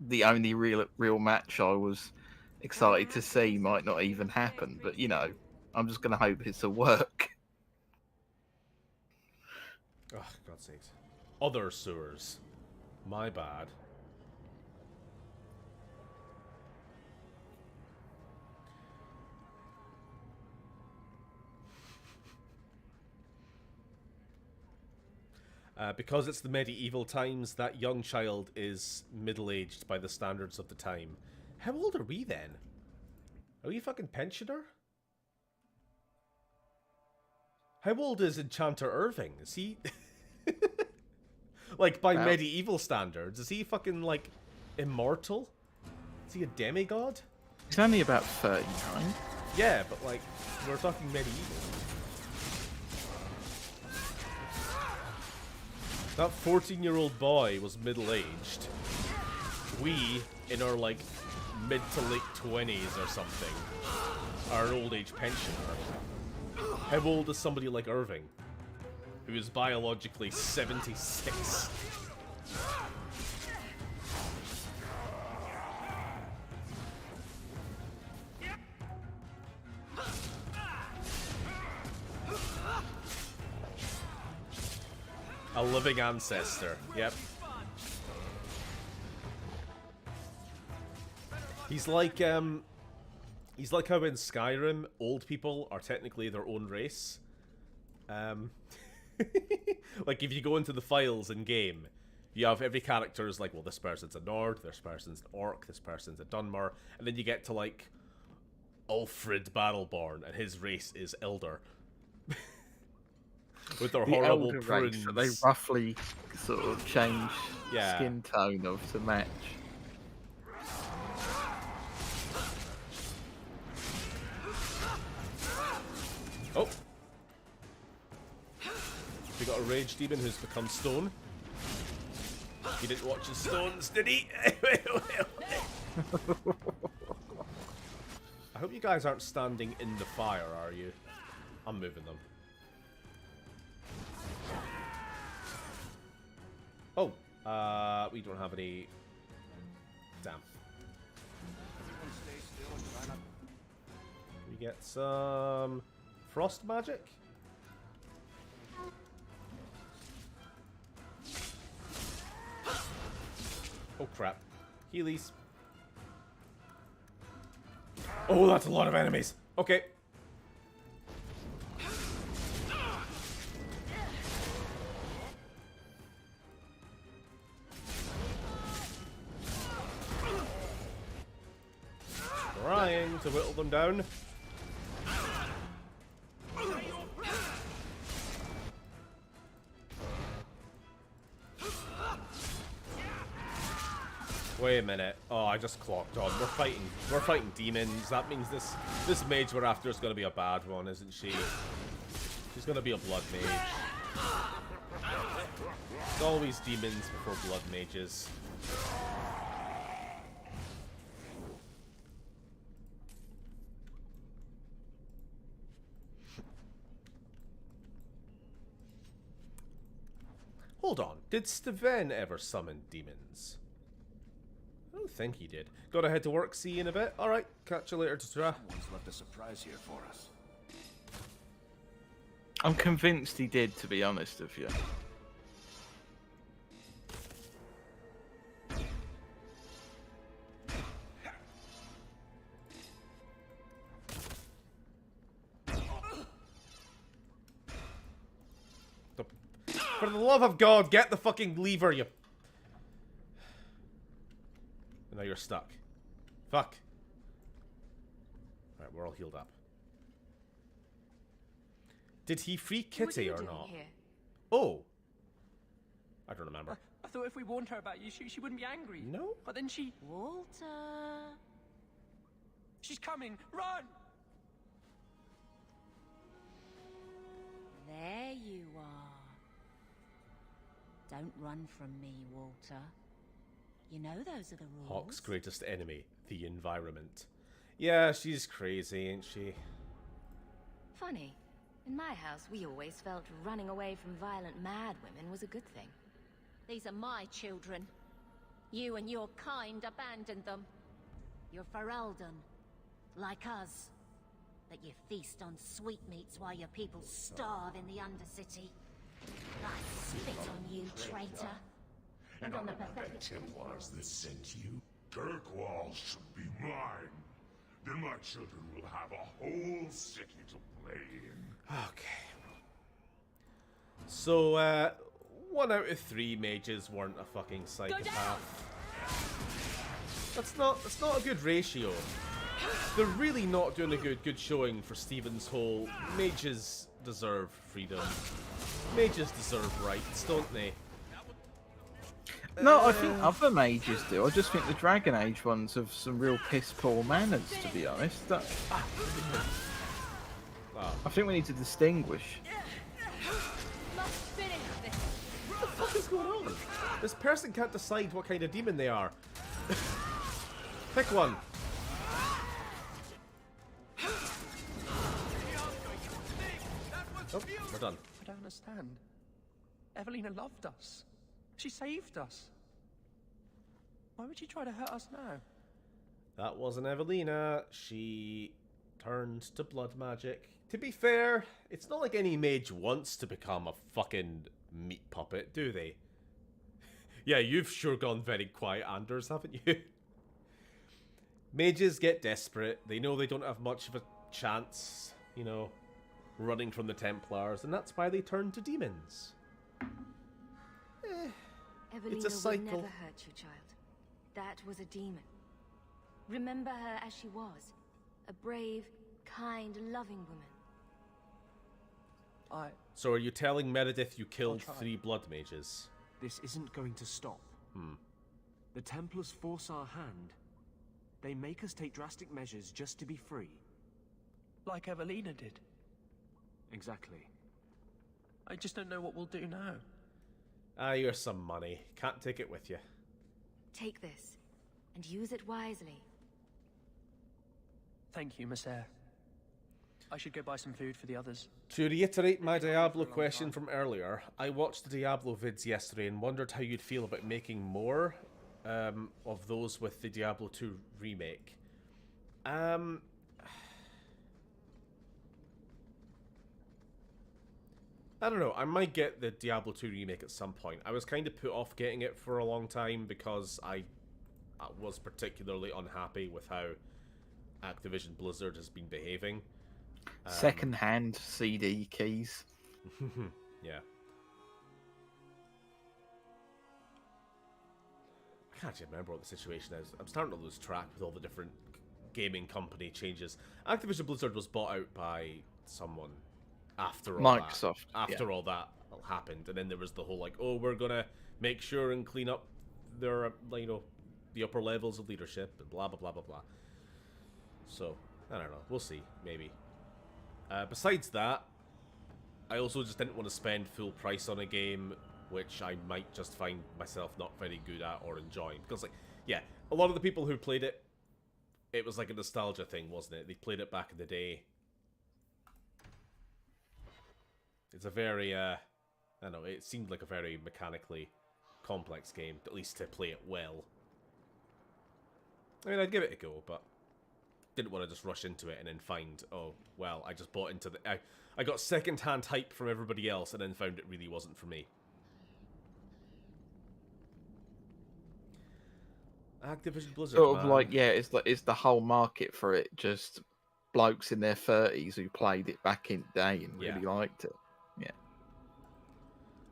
the only real match I was excited to see might not even happen. But you know, I'm just gonna hope it's a work. Oh, God's sakes. Other sewers. My bad. Because it's the medieval times, that young child is middle-aged by the standards of the time. How old are we then? Are we a fucking pensioner? How old is Enchanter Irving? Is he... like, by medieval standards, is he fucking, like, immortal? Is he a demigod? He's only about 39. Yeah, but, like, we're talking medieval. That 14-year-old boy was middle-aged. We, in our, like, mid to late 20s or something, are an old-age pensioner. How old is somebody like Irving, who is biologically 76? A living ancestor, yep. He's like how in Skyrim, old people are technically their own race. Like, if you go into the files in game, you have every character is like, well, this person's a Nord, this person's an Orc, this person's a Dunmer, and then you get to, like, Ulfrid Battleborn, and his race is Elder. With their horrible prunes. So they roughly sort of change skin tone to match. Oh! We got a rage demon who's become stone. He didn't watch his stones, did he? I hope you guys aren't standing in the fire, are you? I'm moving them. Oh, we don't have any... Damn. We get some... frost magic? Oh crap. Heelys. Oh, that's a lot of enemies. Okay. Trying to whittle them down. Wait a minute. Oh, I just clocked on. We're fighting demons. That means this mage we're after is gonna be a bad one, isn't she? She's gonna be a blood mage. It's always demons before blood mages. Hold on, did Steven ever summon demons? I don't think he did. Gotta head to work, see you in a bit. Alright, catch you later, Tatra. Someone's left a surprise here for us. I'm convinced he did, to be honest with you. For the love of God, get the fucking lever, you... And now you're stuck. Fuck. Alright, we're all healed up. Did he free Kitty or not? Here? Oh. I don't remember. I thought if we warned her about you, she wouldn't be angry. No. But then she... Walter... She's coming! Run! There you are. Don't run from me, Walter. You know those are the rules. Hawk's greatest enemy, the environment. Yeah, she's crazy, ain't she? Funny. In my house, we always felt running away from violent mad women was a good thing. These are my children. You and your kind abandoned them. You're Ferelden, like us. That you feast on sweetmeats while your people starve in the Undercity. I spit on you, traitor. And on the pathetic Templars that sent you. Kirkwall should be mine. Then my children will have a whole city to play in. Okay. So, 1 out of 3 mages weren't a fucking psychopath. That's not a good ratio. They're really not doing a good showing for Stephen's whole mages deserve freedom. Mages deserve rights, don't they? No, I think other mages do. I just think the Dragon Age ones have some real piss poor manners, to be honest. I think we need to distinguish. What the fuck is going on? This person can't decide what kind of demon they are. Pick one. Oh, we're done. I don't understand. Evelina loved us. She saved us. Why would she try to hurt us now? That wasn't Evelina. She turned to blood magic. To be fair, it's not like any mage wants to become a fucking meat puppet, do they? Yeah, you've sure gone very quiet, Anders, haven't you? Mages get desperate. They know they don't have much of a chance, you know, running from the Templars, and that's why they turn to demons. Evelina It's a cycle. will never hurt you, child. That was a demon. Remember her as she was. A brave, kind, loving woman. So are you telling Meredith you killed 3 blood mages? This isn't going to stop. The Templars force our hand. They make us take drastic measures just to be free. Like Evelina did. Exactly. I just don't know what we'll do now. You're some money. Can't take it with you. Take this, and use it wisely. Thank you, Miss Eyre. I should go buy some food for the others. To reiterate my Diablo question from earlier, I watched the Diablo vids yesterday and wondered how you'd feel about making more of those with the Diablo 2 remake. I don't know, I might get the Diablo 2 remake at some point. I was kind of put off getting it for a long time because I was particularly unhappy with how Activision Blizzard has been behaving. Second-hand CD keys. Yeah. I can't even remember what the situation is. I'm starting to lose track with all the different gaming company changes. Activision Blizzard was bought out by someone after all Microsoft. After all that happened, and then there was the whole like, oh, we're gonna make sure and clean up their, you know, the upper levels of leadership and blah blah blah blah blah. So I don't know. We'll see. Maybe. Besides that, I also just didn't want to spend full price on a game which I might just find myself not very good at or enjoying. Because, like, yeah, a lot of the people who played it, it was like a nostalgia thing, wasn't it? They played it back in the day. It's a very, I don't know, it seemed like a very mechanically complex game, at least to play it well. I mean, I'd give it a go, but didn't want to just rush into it and then find, oh, well, I just bought into the... I got second-hand hype from everybody else and then found it really wasn't for me. Activision Blizzard, Sort of like, yeah, it's the whole market for it, just blokes in their 30s who played it back in the day and really liked it. Yeah.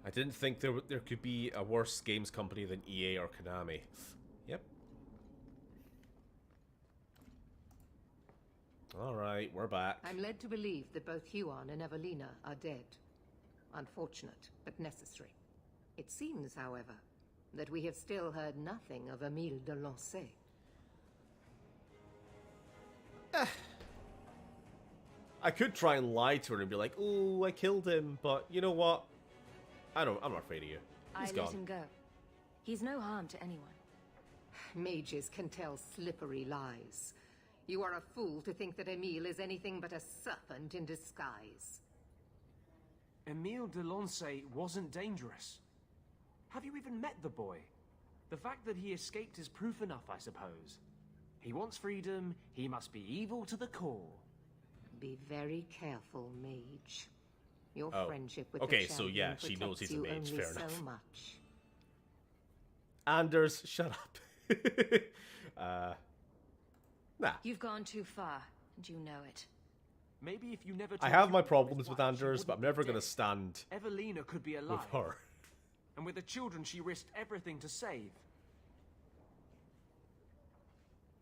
I didn't think there could be a worse games company than EA or Konami. Yep. Alright, we're back. I'm led to believe that both Huon and Evelina are dead. Unfortunate, but necessary. It seems, however, that we have still heard nothing of Emile de Lancey. I could try and lie to her and be like, oh, I killed him, but you know what? I'm not afraid of you. He's I gone. let him go. He's no harm to anyone. Mages can tell slippery lies. You are a fool to think that Emile is anything but a serpent in disguise. Emile de Lancey wasn't dangerous. Have you even met the boy? The fact that he escaped is proof enough, I suppose. He wants freedom, he must be evil to the core. Be very careful, mage. Your Oh. friendship with Okay, the so champion yeah, she knows protects he's a you mage, only fair so enough. much. Anders, shut up. Nah. You've gone too far, and you know it. Maybe if you never I told have my Huon problems his with wife, she Anders, but I'm wouldn't never be going to dead. stand Evelina could be with alive. her. And with the children she risked everything to save.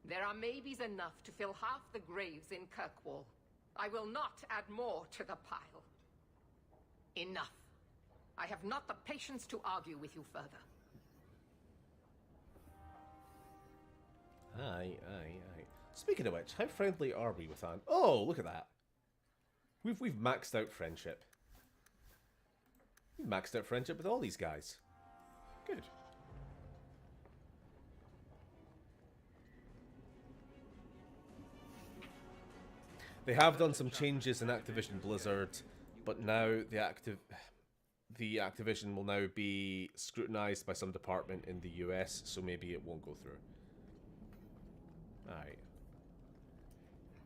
There are maybes enough to fill half the graves in Kirkwall. I will not add more to the pile. Enough. I have not the patience to argue with you further. Aye. Speaking of which, how friendly are we with Anne? Oh, look at that. We've maxed out friendship. We've maxed out friendship with all these guys. Good. They have done some changes in Activision Blizzard, but now the Activision will now be scrutinized by some department in the US, so maybe it won't go through. Alright.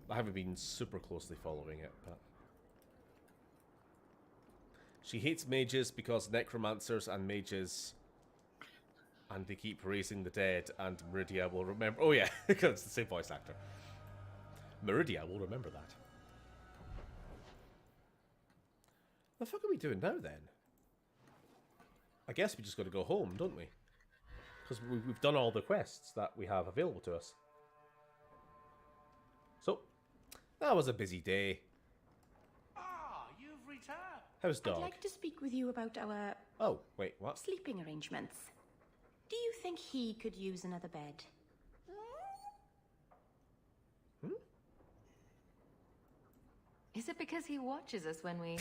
I haven't been super closely following it, but... She hates mages because necromancers and mages... And they keep raising the dead, and Meridia will remember... Oh yeah, because it's the same voice actor. Meridia will remember that. The fuck are we doing now, then? I guess we just got to go home, don't we? Because we've done all the quests that we have available to us. So, that was a busy day. Ah, you've returned. How's dog? I'd like to speak with you about our... Oh, wait, what? Sleeping arrangements. Do you think he could use another bed? Hmm? Is it because he watches us when we...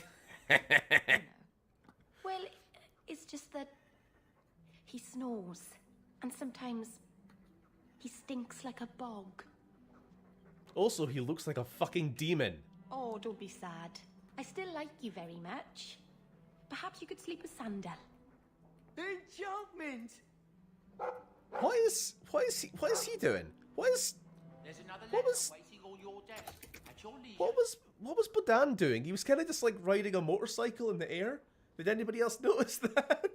Well, it's just that he snores, and sometimes he stinks like a bog. Also, he looks like a fucking demon. Oh, don't be sad. I still like you very much. Perhaps you could sleep with Sandal. Enchantment! What is he doing? There's another letter waiting on your desk. At your leisure. What was Bodan doing? He was kind of just like riding a motorcycle in the air. Did anybody else notice that?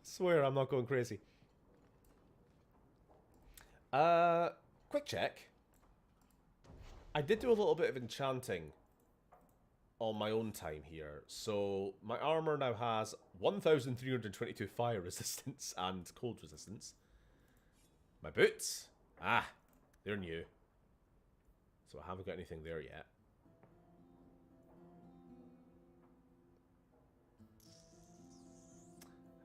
Swear I'm not going crazy. Quick check. I did do a little bit of enchanting on my own time here. So my armor now has 1,322 fire resistance and cold resistance. My boots, they're new. So I haven't got anything there yet.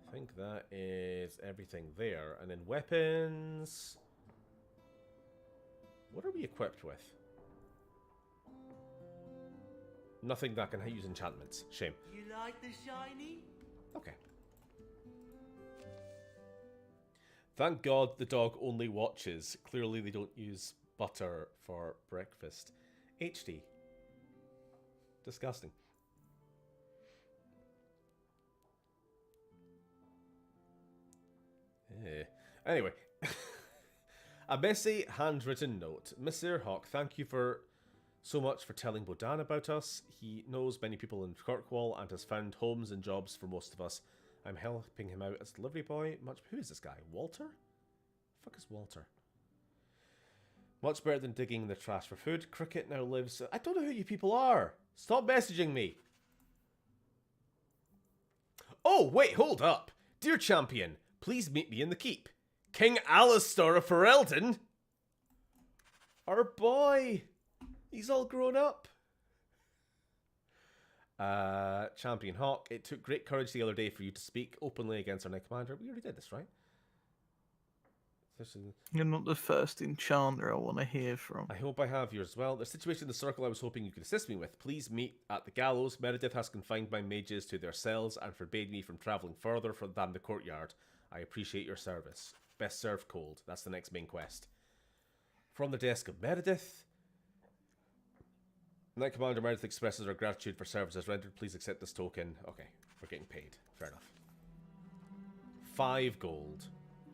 I think that is everything there. And then weapons. What are we equipped with? Nothing that can use enchantments. Shame. You like the shiny? Okay. Thank God the dog only watches. Clearly they don't use butter for breakfast. HD. Disgusting. Anyway. A messy handwritten note. Mr. Hawk, thank you so much for telling Bodan about us. He knows many people in Kirkwall and has found homes and jobs for most of us. I'm helping him out as delivery boy. Who is this guy? Walter? The fuck is Walter? Much better than digging in the trash for food. Cricket now lives... I don't know who you people are. Stop messaging me. Oh, wait, hold up. Dear champion, please meet me in the keep. King Alistair of Ferelden? Our boy. He's all grown up. Champion Hawk, it took great courage the other day for you to speak openly against our Knight Commander. We already did this, right? You're not the first enchanter I want to hear from. I hope I have yours as well. The situation in the circle I was hoping you could assist me with. Please meet at the gallows. Meredith has confined my mages to their cells and forbade me from travelling further than the courtyard. I appreciate your service. Best served cold. That's the next main quest. From the desk of Meredith. Knight Commander Meredith expresses her gratitude for services rendered. Please accept this token. Okay, we're getting paid. Fair enough. 5 gold.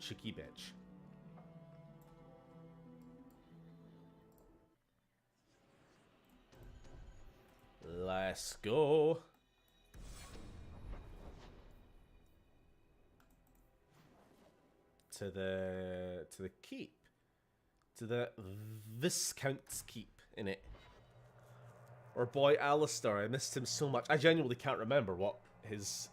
Cheeky bitch. Let's go. To the keep. To the Viscount's keep, innit? Or boy Alistair, I missed him so much. I genuinely can't remember what his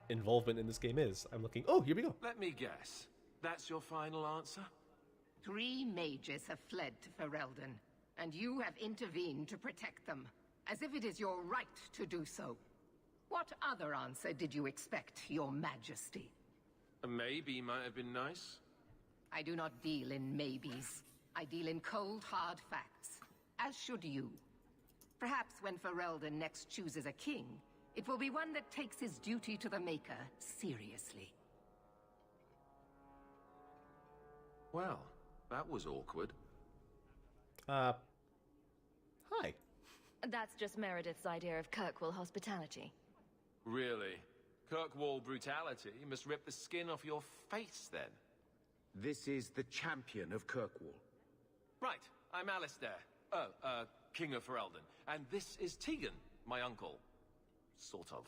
involvement in this game is. I'm looking. Oh, here we go. Let me guess. That's your final answer? 3 mages have fled to Ferelden, and you have intervened to protect them, as if it is your right to do so. What other answer did you expect, Your Majesty? A maybe might have been nice. I do not deal in maybes. I deal in cold, hard facts. As should you. Perhaps when Ferelden next chooses a king, it will be one that takes his duty to the Maker seriously. Well, that was awkward. Hi. That's just Meredith's idea of Kirkwall hospitality. Really? Kirkwall brutality must rip the skin off your face, then. This is the champion of Kirkwall. Right, I'm Alistair. King of Ferelden. And this is Tegan, my uncle. Sort of.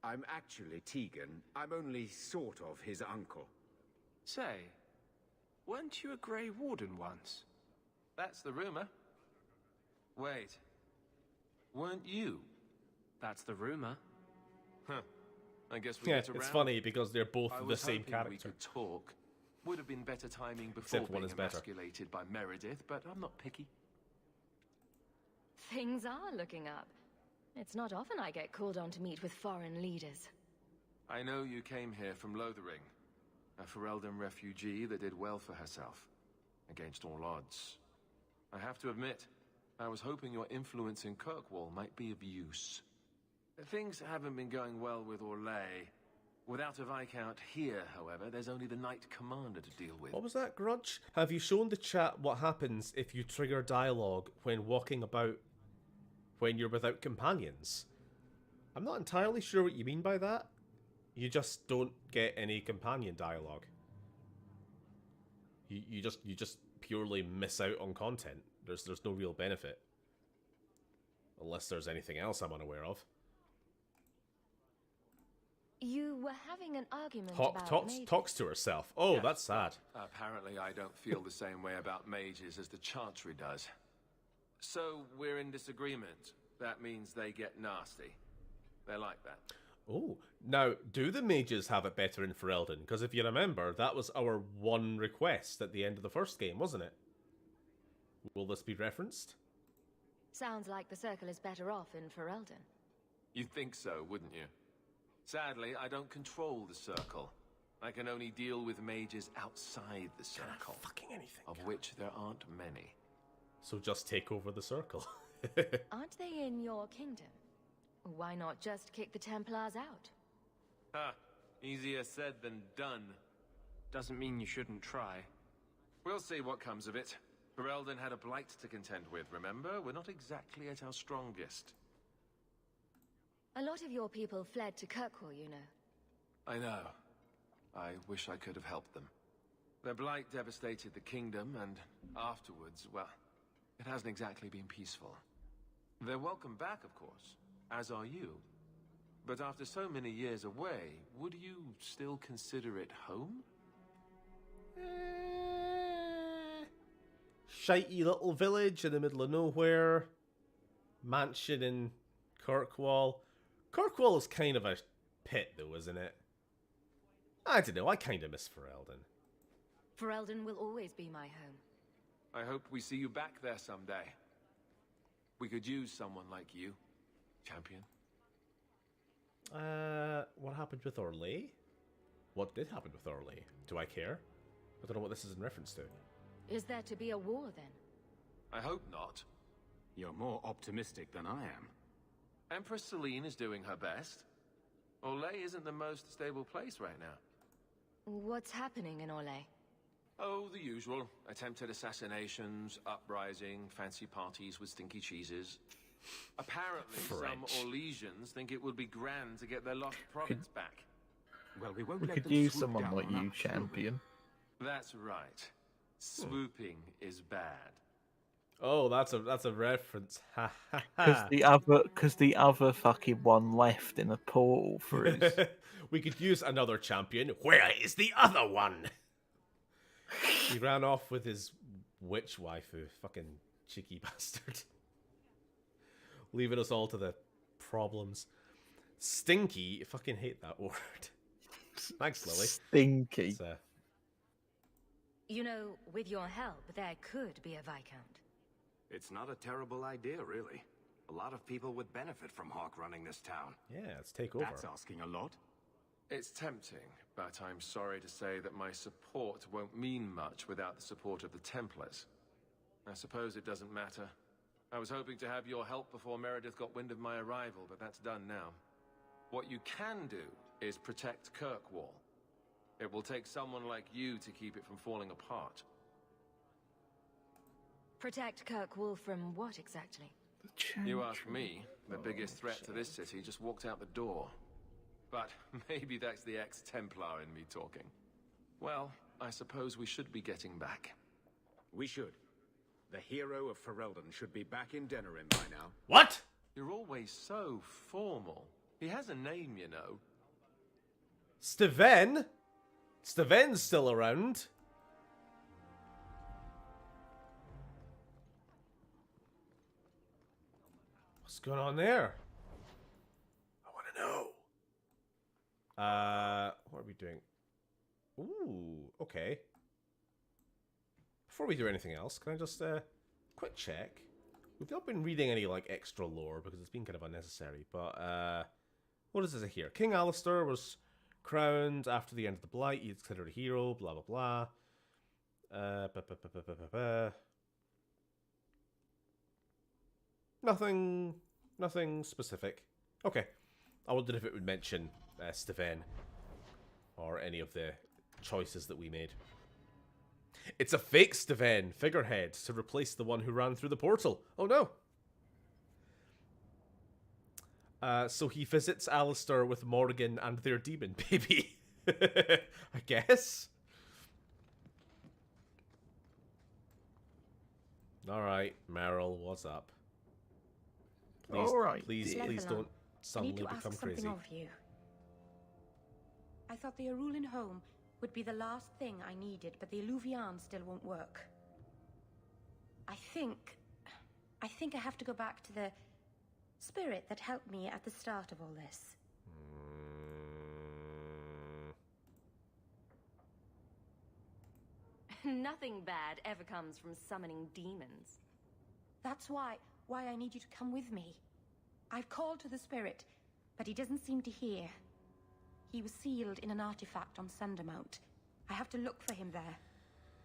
I'm actually Tegan. I'm only sort of his uncle. Say, weren't you a Grey Warden once? That's the rumor. Wait. Weren't you? That's the rumor. Huh. I guess we get around. It's funny because they're both the same character. We could talk. Would have been better timing before Except one being is better. emasculated by Meredith, but I'm not picky. Things are looking up. It's not often I get called on to meet with foreign leaders. I know you came here from Lothering, a Ferelden refugee that did well for herself, against all odds. I have to admit, I was hoping your influence in Kirkwall might be of use. Things haven't been going well with Orlais. Without a Viscount here, however, there's only the Knight Commander to deal with. What was that, Grudge? Have you shown the chat what happens if you trigger dialogue when walking about when you're without companions? I'm not entirely sure what you mean by that. You just don't get any companion dialogue. You just purely miss out on content. There's no real benefit. Unless there's anything else I'm unaware of. You were having an argument about mages. Talks to herself. Oh, Yes. That's sad. Apparently I don't feel the same way about mages as the Chantry does. So we're in disagreement. That means they get nasty. They're like that. Oh, now, do the mages have it better in Ferelden? Because if you remember, that was our one request at the end of the first game, wasn't it? Will this be referenced? Sounds like the Circle is better off in Ferelden. You'd think so, wouldn't you? Sadly, I don't control the Circle. I can only deal with mages outside the Circle. Fucking anything. Of which there aren't many. So just take over the Circle. Aren't they in your kingdom? Why not just kick the Templars out? Ha! Easier said than done. Doesn't mean you shouldn't try. We'll see what comes of it. Ferelden had a blight to contend with, remember? We're not exactly at our strongest. A lot of your people fled to Kirkwall, you know. I know. I wish I could have helped them. Their blight devastated the kingdom, and afterwards, well, it hasn't exactly been peaceful. They're welcome back, of course, as are you. But after so many years away, would you still consider it home? Shitey little village in the middle of nowhere. Mansion in Kirkwall. Kirkwall is kind of a pit, though, isn't it? I don't know, I kind of miss Ferelden. Ferelden will always be my home. I hope we see you back there someday. We could use someone like you, champion. What happened with Orlais? What did happen with Orlais? Do I care? I don't know what this is in reference to. Is there to be a war, then? I hope not. You're more optimistic than I am. Empress Celine is doing her best. Orlais isn't the most stable place right now. What's happening in Orlais? Oh, the usual. Attempted assassinations, uprising, fancy parties with stinky cheeses. Apparently, some Orlesians think it would be grand to get their lost province back. Well, we won't We let could them use swoop someone down like on you, us. champion. That's right. Swooping is bad. Oh, that's a reference. Ha ha Because the other fucking one left in a portal through. We could use another champion. Where is the other one? He ran off with his witch waifu. Fucking cheeky bastard. Leaving us all to the problems. Stinky. I fucking hate that word. Thanks, Lily. Stinky. You know, with your help, there could be a Viscount. It's not a terrible idea, really. A lot of people would benefit from Hawk running this town. Yeah, let's take over. That's asking a lot. It's tempting, but I'm sorry to say that my support won't mean much without the support of the Templars. I suppose it doesn't matter. I was hoping to have your help before Meredith got wind of my arrival, but that's done now. What you can do is protect Kirkwall. It will take someone like you to keep it from falling apart. Protect Kirkwall from what exactly? You ask me, the biggest threat to this city just walked out the door. But maybe that's the ex-Templar in me talking. Well, I suppose we should be getting back. We should. The hero of Ferelden should be back in Denerim by now. What? You're always so formal. He has a name, you know. Steven? Steven's still around. What's going on there? I want to know. What are we doing? Ooh, okay. Before we do anything else, can I just, quick check? We've not been reading any, like, extra lore, because it's been kind of unnecessary, but, what is this here? King Alistair was crowned after the end of the Blight. He's considered a hero, blah, blah, blah. Nothing specific. Okay. I wondered if it would mention Steven or any of the choices that we made. It's a fake Steven figurehead to replace the one who ran through the portal. Oh no. So he visits Alistair with Morgan and their demon baby. I guess. Alright, Meryl, what's up? Please, Alright, please don't suddenly become crazy. Of you. I thought the Arulin home would be the last thing I needed, but the Illuvian still won't work. I think I have to go back to the spirit that helped me at the start of all this. Nothing bad ever comes from summoning demons. That's why I need you to come with me. I've called to the spirit, but he doesn't seem to hear. He was sealed in an artifact on Sundermount. I have to look for him there.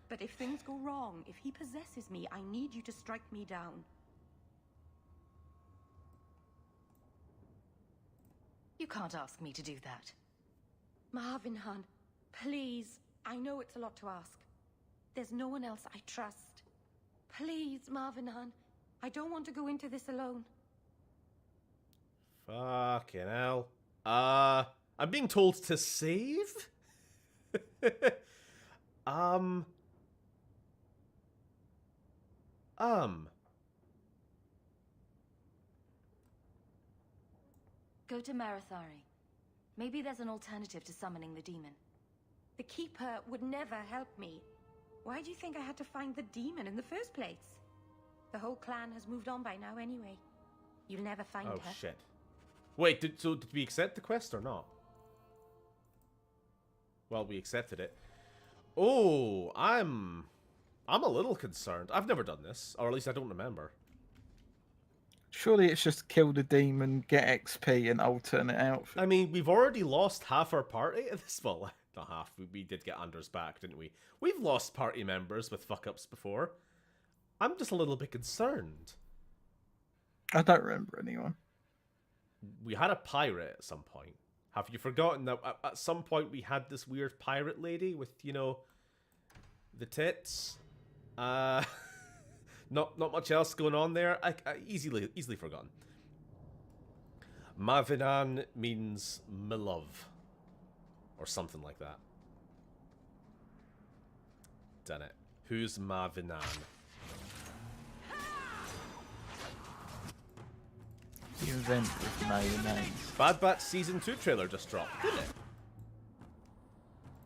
But if things go wrong, if he possesses me, I need you to strike me down. You can't ask me to do that. Marvinhan, please. I know it's a lot to ask. There's no one else I trust. Please, Marvinhan. I don't want to go into this alone. Fucking hell. I'm being told to save? Go to Marathari. Maybe there's an alternative to summoning the demon. The Keeper would never help me. Why do you think I had to find the demon in the first place? The whole clan has moved on by now anyway. You'll never find her. Oh, shit. Wait, did we accept the quest or not? Well, we accepted it. Oh, I'm a little concerned. I've never done this, or at least I don't remember. Surely it's just kill the demon, get XP, and alternate outfit. I mean, we've already lost half our party at this. Well, not half. We did get Anders back, didn't we? We've lost party members with fuck-ups before. I'm just a little bit concerned. I don't remember anyone. We had a pirate at some point. Have you forgotten that at some point we had this weird pirate lady with, you know, the tits? Not much else going on there. I easily forgotten. Mavinan means my love. Or something like that. Done it. Who's Mavinan? The event with no names. Bad Batch Season 2 trailer just dropped, didn't it?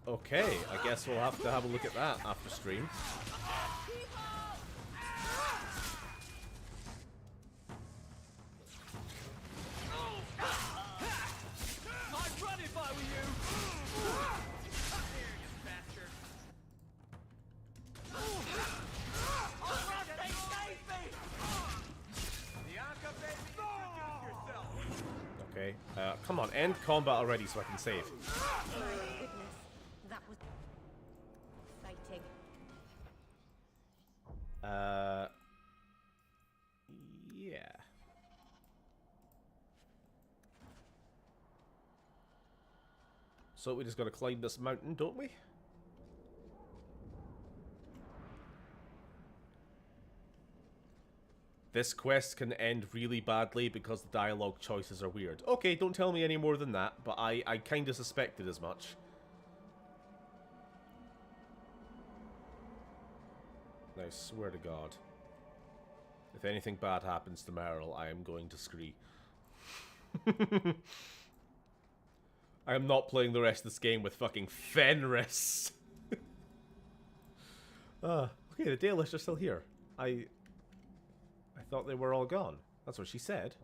Okay, I guess we'll have to have a look at that after stream. fight with you! Come here, you bastard! Okay, come on, end combat already so I can save. My goodness, that was exciting. Yeah. So we just gotta climb this mountain, don't we? This quest can end really badly because the dialogue choices are weird. Okay, don't tell me any more than that, but I kinda suspected as much. I swear to God. If anything bad happens to Meryl, I am going to scree. I am not playing the rest of this game with fucking Fenris. Okay, the Dalish are still here. I thought they were all gone. That's what she said.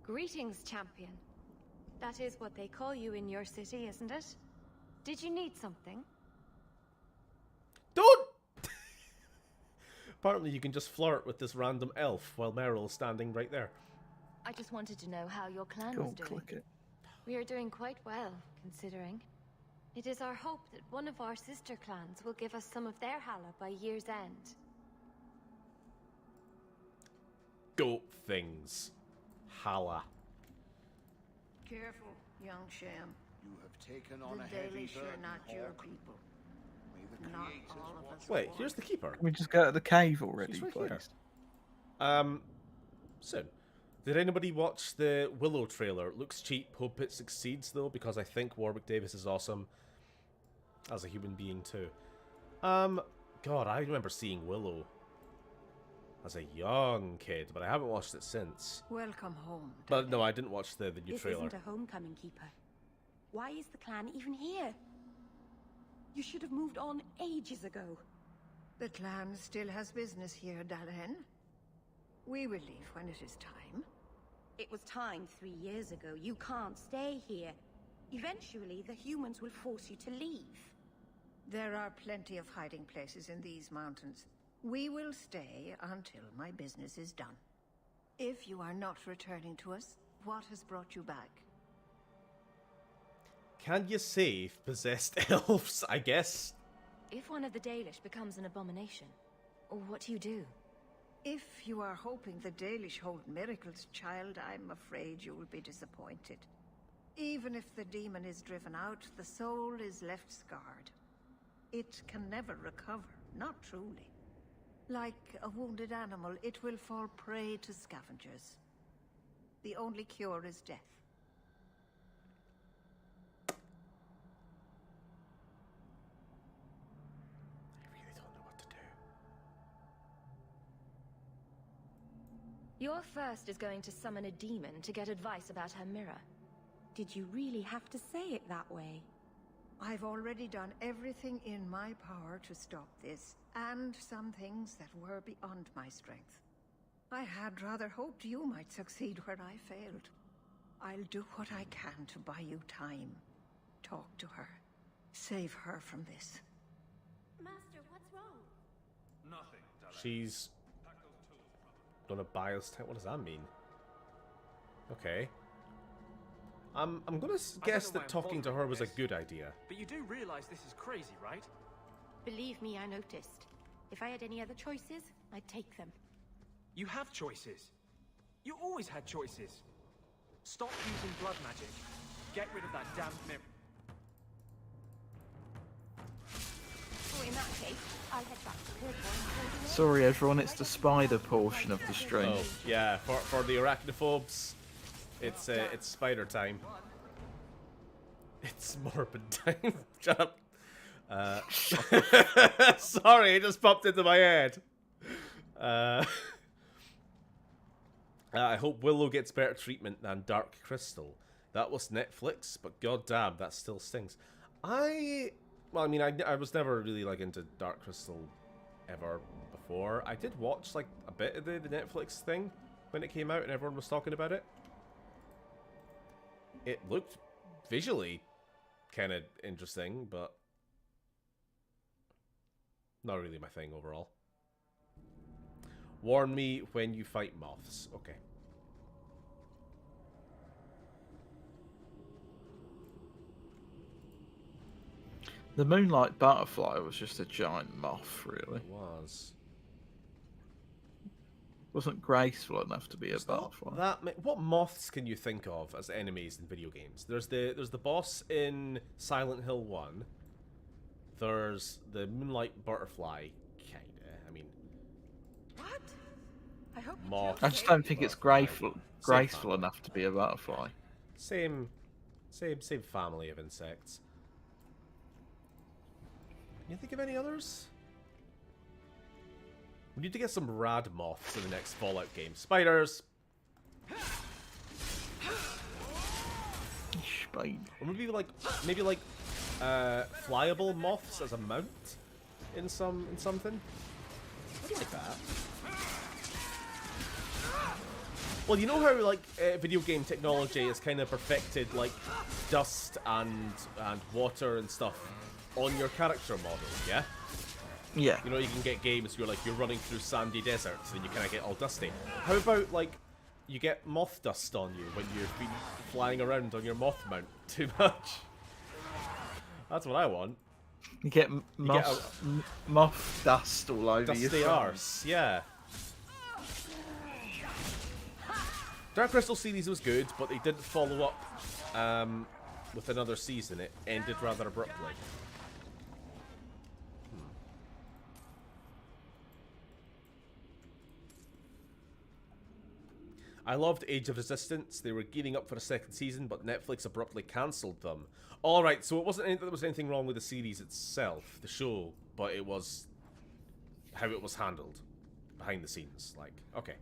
Greetings, champion. That is what they call you in your city, isn't it? Did you need something? Don't! Apparently you can just flirt with this random elf while Meryl's standing right there. I just wanted to know how your clan Go was on, doing. click it. We are doing quite well, considering. It is our hope that one of our sister clans will give us some of their Hala by year's end. Goat things. Hala. Careful, young Sham. You have taken on The a heavy Dalish are burden, not your Hawk. people. May the Not creators all of watch us. Wait, here's the keeper. Can we just go to the cave already, She's right please? here. Soon. Did anybody watch the Willow trailer? It looks cheap. Hope it succeeds though, because I think Warwick Davis is awesome as a human being too. God, I remember seeing Willow as a young kid, but I haven't watched it since. Welcome home. But no, I didn't watch the new This trailer. isn't a homecoming, Keeper. Why is the clan even here? You should have moved on ages ago. The clan still has business here, Dalen. We will leave when it is time. It was time 3 years ago. You can't stay here. Eventually, the humans will force you to leave. There are plenty of hiding places in these mountains. We will stay until my business is done. If you are not returning to us, what has brought you back? Can you save possessed elves, I guess? If one of the Dalish becomes an abomination, what do you do? If you are hoping the Dalish hold miracles, child, I'm afraid you will be disappointed. Even if the demon is driven out, the soul is left scarred. It can never recover, not truly. Like a wounded animal, it will fall prey to scavengers. The only cure is death. I really don't know what to do. Your first is going to summon a demon to get advice about her mirror. Did you really have to say it that way? I've already done everything in my power to stop this, and some things that were beyond my strength. I had rather hoped you might succeed where I failed. I'll do what I can to buy you time. Talk to her. Save her from this. Master, what's wrong? Nothing, Dalen. She's gonna buy us. What does that mean? Okay. I'm gonna guess that talking to her was a good idea. But you do realize this is crazy, right? Believe me, I noticed. If I had any other choices, I'd take them. You have choices. You always had choices. Stop using blood magic. Get rid of that damn mirror. So in that case, I'll head back to Kirkwall. Sorry, everyone, it's the spider portion of the stream. Oh, yeah, for the arachnophobes, it's spider time. It's morbid time. Shut up. Sorry, it just popped into my head. I hope Willow gets better treatment than Dark Crystal. That was Netflix, but goddamn, that still stings. I was never really like into Dark Crystal ever before. I did watch like a bit of the Netflix thing when it came out and everyone was talking about it. It looked visually kind of interesting, but not really my thing overall. Warn me when you fight moths. Okay. The Moonlight Butterfly was just a giant moth, really. It was. Wasn't graceful enough to be a butterfly. What moths can you think of as enemies in video games? There's the boss in Silent Hill 1. There's the Moonlight Butterfly, kinda. I mean, What? I hope moth. I just don't think it's graceful enough to be a butterfly. Same family of insects. Can you think of any others? We need to get some rad moths in the next Fallout game. Spiders! Spider. Or maybe like flyable moths as a mount in something. I like that. Well, you know how like video game technology is kind of perfected like dust and water and stuff on your character model, yeah? Yeah. You know, you can get games where like you're running through sandy deserts and you kind of get all dusty. How about like you get moth dust on you when you've been flying around on your moth mount too much? That's what I want. You get moth dust all over your dusty arse, yeah. Dark Crystal series was good, but they didn't follow up with another season. It ended rather abruptly. I loved Age of Resistance. They were gearing up for a second season, but Netflix abruptly cancelled them. Alright, so it wasn't there was anything wrong with the series itself, the show, but it was how it was handled behind the scenes. Like, okay.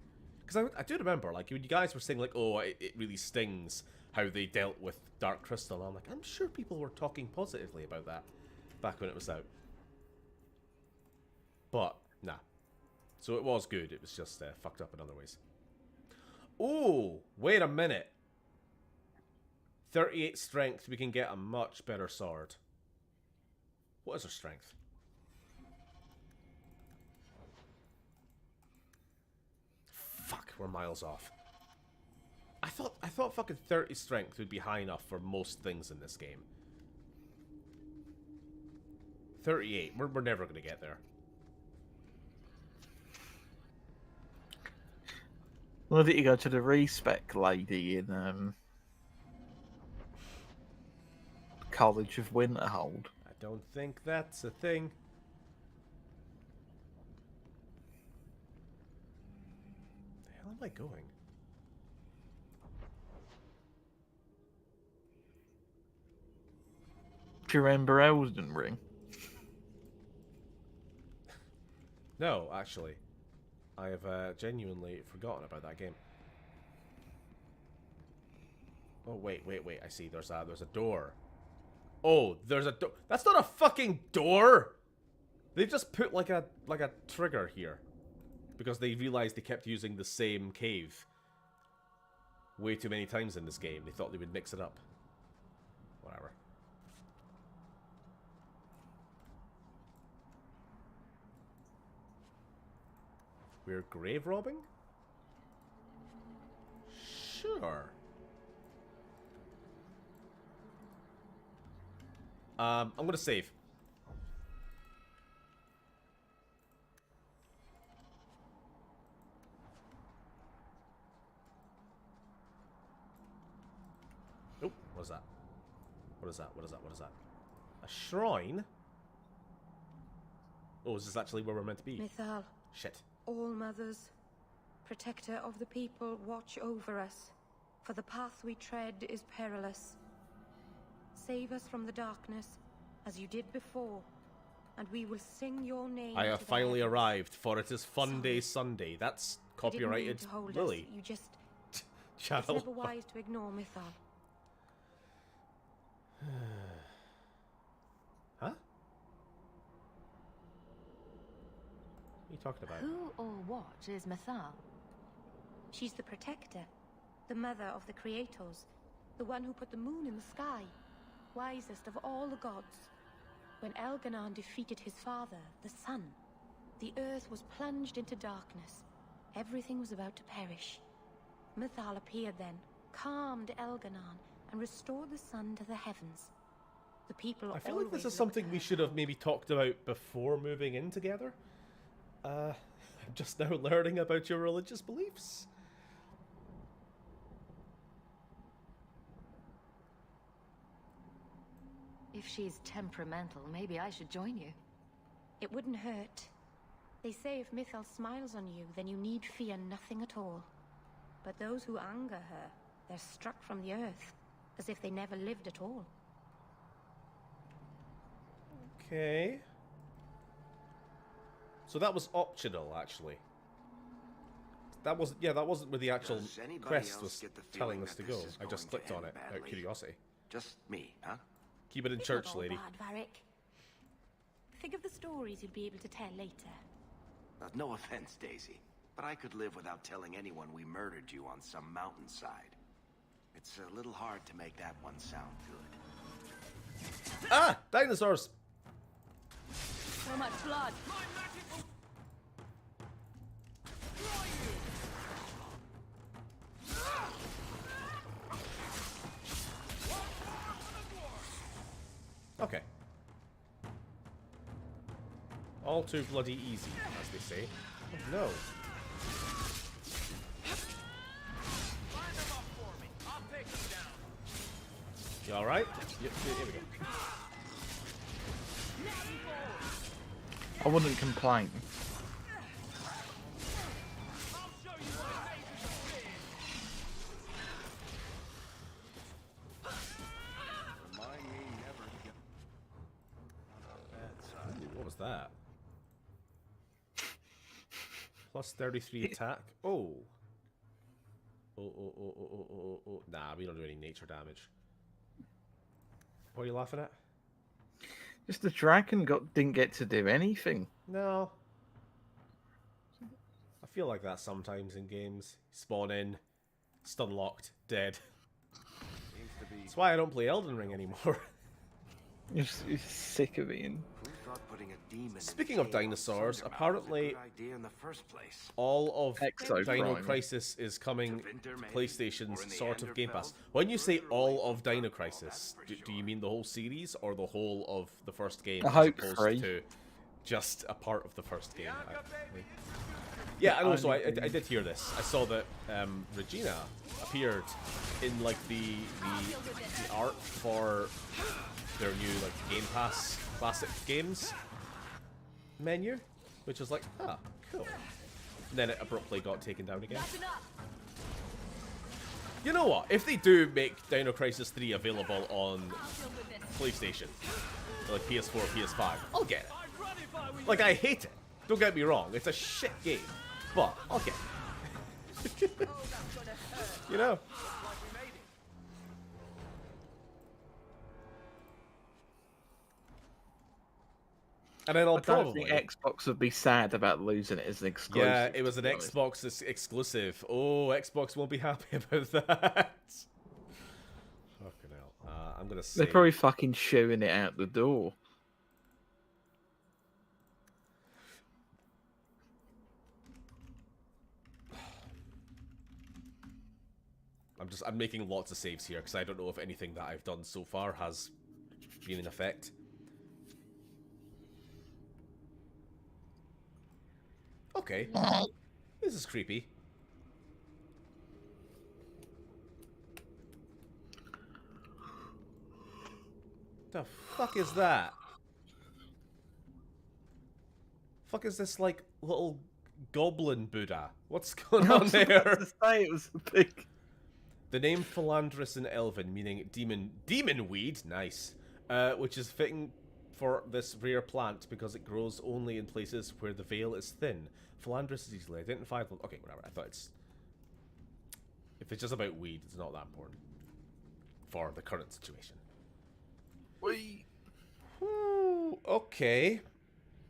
Because I do remember, like, when you guys were saying, like, oh, it really stings how they dealt with Dark Crystal. I'm like, I'm sure people were talking positively about that back when it was out. But, nah. So it was good. It was just fucked up in other ways. Oh, wait a minute. 38 strength, we can get a much better sword. What is her strength? Fuck, we're miles off. I thought fucking 30 strength would be high enough for most things in this game. 38, we're never gonna get there. Why did you go to the respec lady in College of Winterhold? I don't think that's a thing. The hell am I going? Do you remember Elden Ring? No, actually. I have genuinely forgotten about that game. Oh, wait. I see. There's a door. Oh, there's a door. That's not a fucking door! They just put like a trigger here. Because they realized they kept using the same cave way too many times in this game. They thought they would mix it up. Whatever. We're grave robbing? Sure. I'm gonna save. Oh, what is that? What is that? What is that? What is that? A shrine? Oh, is this actually where we're meant to be? Mythal. Shit. All mothers, protector of the people, watch over us, for the path we tread is perilous. Save us from the darkness, as you did before, and we will sing your name. I have finally arrived, for it is Fun Day Sunday. That's copyrighted Lily. You just... Channel. It's never wise to ignore Mythal. Huh? What are you talking about? Who or what is Mythal? She's the protector, the mother of the creators. The one who put the moon in the sky, wisest of all the gods. When Elganon defeated his father, the sun, the earth was plunged into darkness. Everything was about to perish. Mythal appeared then, calmed Elganon, and restored the sun to the heavens. The people I feel like this is something we should have maybe talked about before moving in together. I'm just now learning about your religious beliefs. If she's temperamental, maybe I should join you. It wouldn't hurt. They say if Mythal smiles on you, then you need fear nothing at all. But those who anger her, they're struck from the earth, as if they never lived at all. Okay. So that was optional, actually. That wasn't where the actual quest was telling us to go. I just clicked on it out of curiosity. Just me, huh? Keep it in church, lady. Bad, Varric. Think of the stories you'll be able to tell later. No offense, Daisy, but I could live without telling anyone we murdered you on some mountainside. It's a little hard to make that one sound good. Ah! Dinosaurs! So much blood. Okay. All too bloody easy, as they say. Oh, no. You alright? Here we go. I wouldn't complain. What was that? Plus 33 attack. Oh. Oh. Nah, we don't do any nature damage. What are you laughing at? Just the dragon didn't get to do anything. No. I feel like that sometimes in games. Spawn in, stun locked, dead. That's why I don't play Elden Ring anymore. You're sick of Ian. Speaking of dinosaurs, apparently all of Dino Crisis is coming to PlayStation's sort of Game Pass. When you say all of Dino Crisis, do you mean the whole series or the whole of the first game as opposed to just a part of the first game? Yeah, and also I did hear this. I saw that Regina appeared in like the art for their new like Game Pass classic games menu, which was like, ah, cool. And then it abruptly got taken down again. You know what? If they do make Dino Crisis 3 available on PlayStation, like PS4, PS5, I'll get it. Like, I hate it. Don't get me wrong. It's a shit game. But, I'll get it. You know? And then I'll probably... I don't think Xbox would be sad about losing it as an exclusive. Yeah, it was an Xbox exclusive. Oh, Xbox won't be happy about that. Fucking hell. I'm gonna say... They're probably fucking shooing it out the door. I'm making lots of saves here because I don't know if anything that I've done so far has been in effect. Okay. This is creepy. The fuck is that? Fuck is this like little goblin Buddha? What's going on there? To say it was big. The name Philandris in Elven, meaning demon weed, nice, which is fitting for this rare plant because it grows only in places where the veil is thin. Philandris is easily identified. Okay, whatever. I thought if it's just about weed, it's not that important for the current situation. Okay.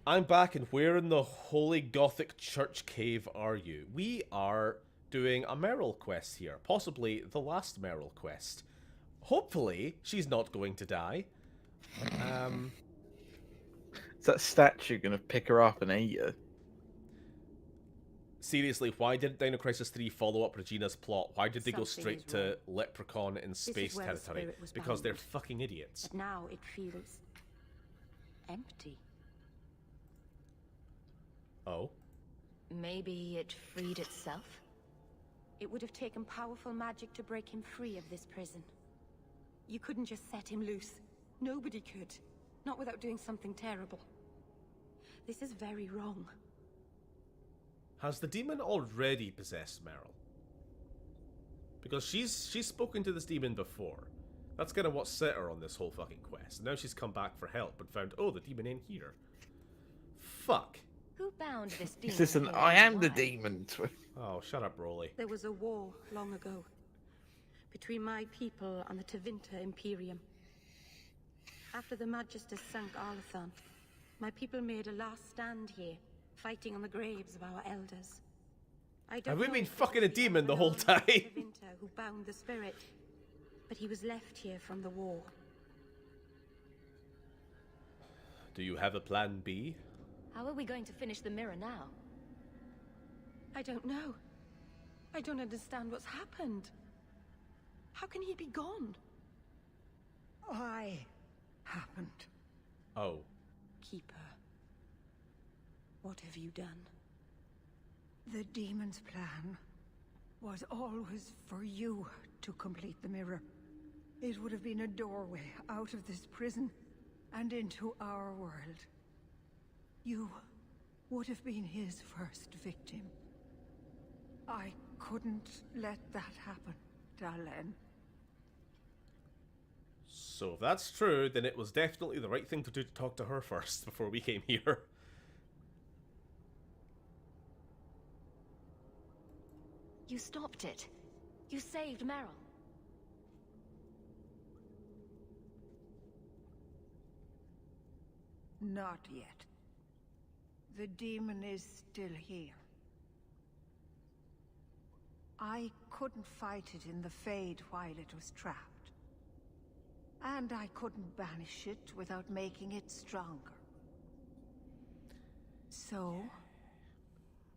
I'm back, and where in the holy Gothic church cave are you? We are doing a Merrill quest here, possibly the last Merrill quest. Hopefully, she's not going to die. Is that statue going to pick her up and eat her? Seriously, why did Dino Crisis 3 follow up Regina's plot? Why did they go Something straight is to wrong. Leprechaun in space where the territory? spirit was Because they're bound. fucking idiots. But now it feels empty. Oh? Maybe it freed itself? It would have taken powerful magic to break him free of this prison. You couldn't just set him loose. Nobody could. Not without doing something terrible. This is very wrong. Has the demon already possessed Meryl? Because she's spoken to this demon before. That's kind of what set her on this whole fucking quest. And now she's come back for help and found, oh, the demon ain't here. Fuck. Who bound this demon? Is this an here I and am the why? demon? Oh, shut up, Broly. There was a war long ago between my people and the Tevinter Imperium. After the Magisters sank Arlathan, my people made a last stand here, fighting on the graves of our elders. I don't Have we know been if it fucking was a the demon the whole time? Tevinter who bound the spirit, but he was left here from the war. Do you have a plan B? How are we going to finish the mirror now? I don't know. I don't understand what's happened. How can he be gone? I happened. Oh. Keeper. What have you done? The demon's plan was always for you to complete the mirror. It would have been a doorway out of this prison and into our world. You would have been his first victim. I couldn't let that happen, Dalen. So if that's true, then it was definitely the right thing to do to talk to her first before we came here. You stopped it. You saved Meryl. Not yet. The demon is still here. I couldn't fight it in the Fade while it was trapped. And I couldn't banish it without making it stronger. So,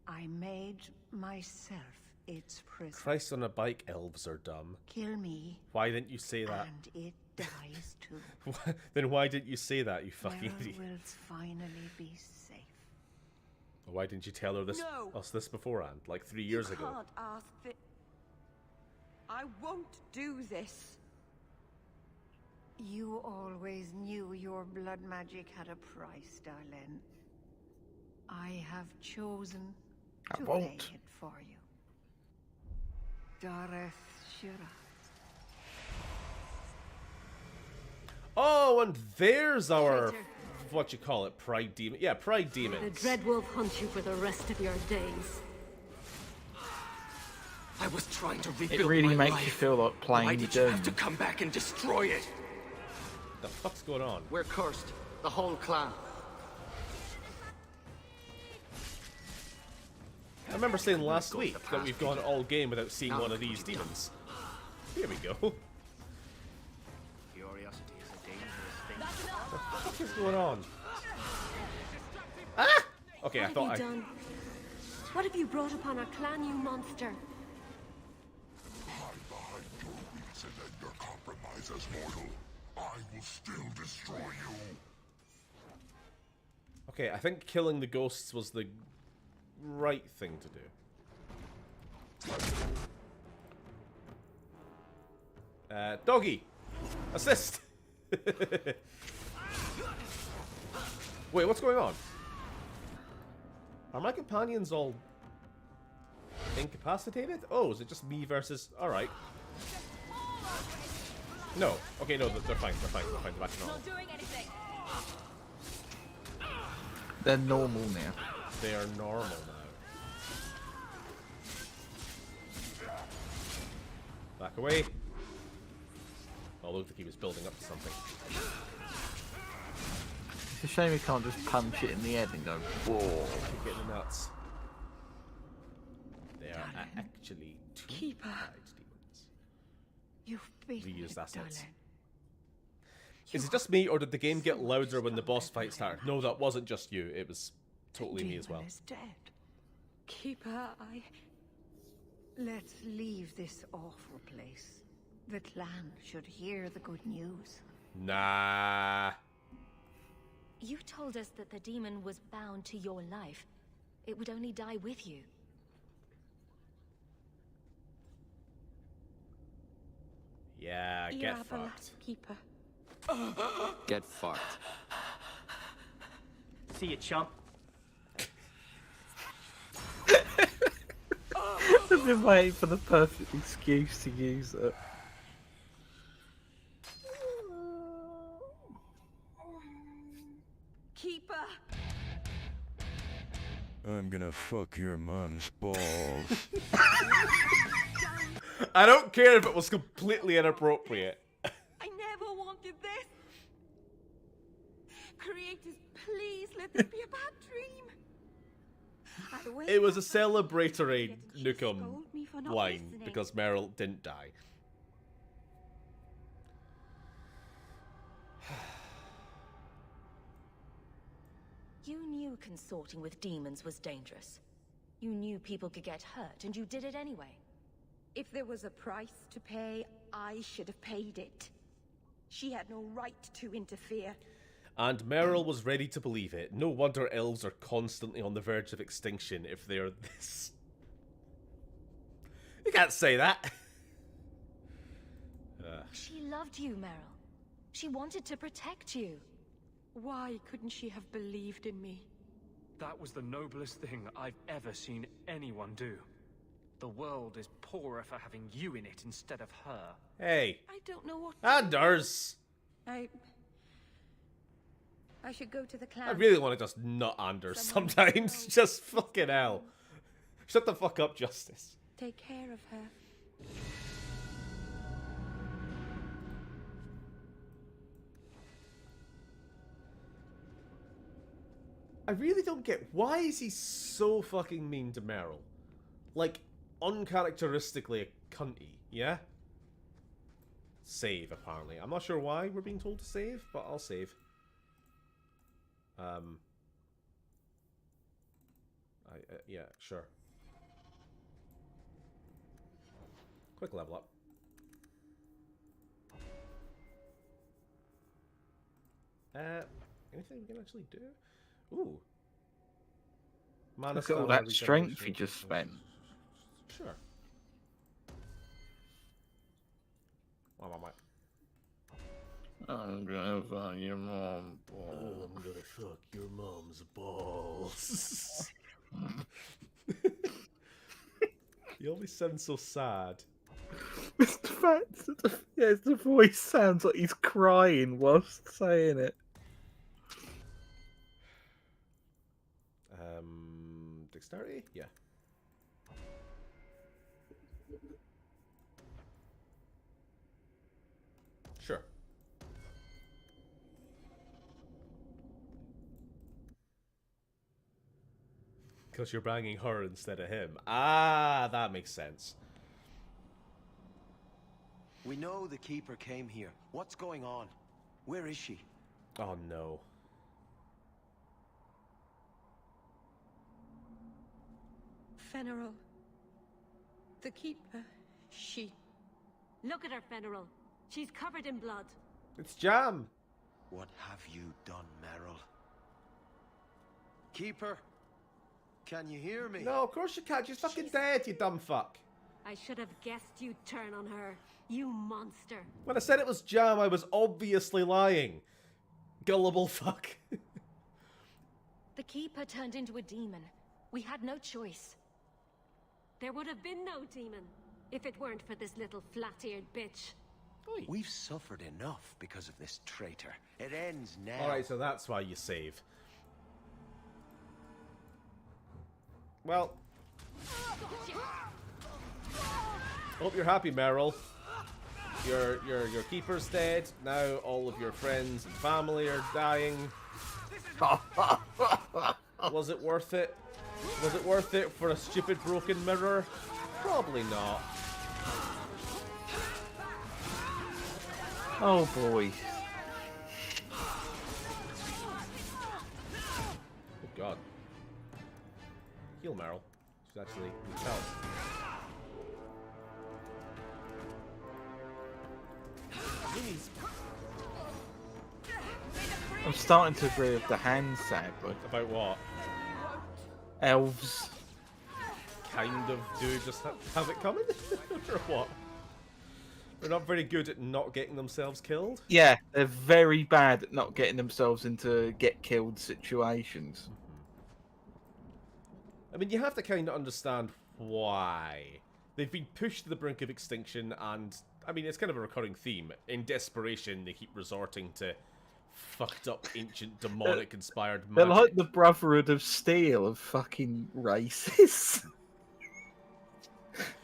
I made myself its prisoner. Christ on a bike, elves are dumb. Kill me. Why didn't you say that? And it dies too. Then why didn't you say that, you fucking Meryl idiot? will finally be safe. Why didn't you tell her this, No. us this beforehand, like 3 years ago? You can't ask this. I won't do this. You always knew your blood magic had a price, Darlene. I have chosen to pay it for you. Dareth Shira. Oh, and there's our, what you call it, pride demon. Yeah, pride demons. The Dreadwolf hunts you for the rest of your days. I was trying to It rebuild really my makes life. you feel like Why playing did you Doom. have to come back and destroy it? The fuck's going on? We're cursed. The whole clan. I remember saying last week that we've gone all game without seeing one of these demons. Here we go. Curiosity is a dangerous thing. What the fuck is going on? Ah! Okay, I thought What have you done? What have you brought upon our clan, you monster? Hide behind your reason and your compromise as mortal. I will still destroy you. Okay, I think killing the ghosts was the right thing to do. Doggy! Assist! Wait, what's going on? Are my companions all incapacitated? Oh, is it just me versus... Alright. No. Okay, no, they're fine, they're fine, they're fine, they're back to normal. doing anything. They're normal now. They are normal now. Back away. Oh, looked like he was building up to something. It's a shame we can't just punch it in the head and go, whoa. Kick it in the nuts. They are actually two Keeper. pride demons. You've beaten reused it, assets. darling. Is it just me, or did the game get louder when the boss fight started? No, that wasn't just you. It was totally me as well. Is dead. Keeper, Let's leave this awful place. The clan should hear the good news. Nah. You told us that the demon was bound to your life. It would only die with you. Yeah, get fucked. Keeper. Get fucked. See you, chump. I've been waiting for the perfect excuse to use it. Keeper! I'm gonna fuck your mom's balls. I don't care if it was completely inappropriate. I never wanted this. Creators, please let this be a bad dream. It was a celebratory Nukem line because Meryl didn't die. You knew consorting with demons was dangerous. You knew people could get hurt, and you did it anyway. If there was a price to pay, I should have paid it. She had no right to interfere. And Meryl was ready to believe it. No wonder elves are constantly on the verge of extinction if they're this. You can't say that. She loved you, Meryl. She wanted to protect you. Why couldn't she have believed in me? That was the noblest thing I've ever seen anyone do. The world is poorer for having you in it instead of her. Hey. I don't know what. Anders. I should go to the clan. I really want to just nut Anders sometimes. Just fucking hell. Shut the fuck up, Justice. Take care of her. I really don't get, why is he so fucking mean to Meryl? Like, uncharacteristically a cunty, yeah? Save, apparently. I'm not sure why we're being told to save, but I'll save. Yeah, sure. Quick level up. Anything we can actually do? Ooh. Look at all that strength he just spent. Sure. I'm gonna fuck your mom balls. I'm gonna fuck your mom's balls. You always sound so sad. It's the fact that the voice sounds like he's crying whilst saying it. Dexterity? Yeah. Sure. Because you're banging her instead of him. Ah, that makes sense. We know the Keeper came here. What's going on? Where is she? Oh no. Fenrir. The Keeper. She. Look at her, Fenrir. She's covered in blood. It's Jam. What have you done, Meryl? Keeper? Can you hear me? No, of course you can't. She's fucking dead, you dumb fuck. I should have guessed you'd turn on her. You monster. When I said it was Jam, I was obviously lying. Gullible fuck. The Keeper turned into a demon. We had no choice. There would have been no demon if it weren't for this little flat-eared bitch. We've suffered enough because of this traitor. It ends now. Alright, so that's why you save. Well. Hope you're happy, Meryl. Your Keeper's dead. Now all of your friends and family are dying. Was it worth it? Was it worth it for a stupid broken mirror? Probably not. Oh boy. Oh god. Heal Meryl. She's actually repelled. I'm starting to agree with the hands, sadly. About what? Elves. Kind of do just have it coming? Or what? They're not very good at not getting themselves killed? Yeah, they're very bad at not getting themselves into get-killed situations. I mean, you have to kind of understand why. They've been pushed to the brink of extinction, and, I mean, it's kind of a recurring theme. In desperation, they keep resorting to fucked up, ancient, demonic-inspired magic. They're like the Brotherhood of Steel of fucking races.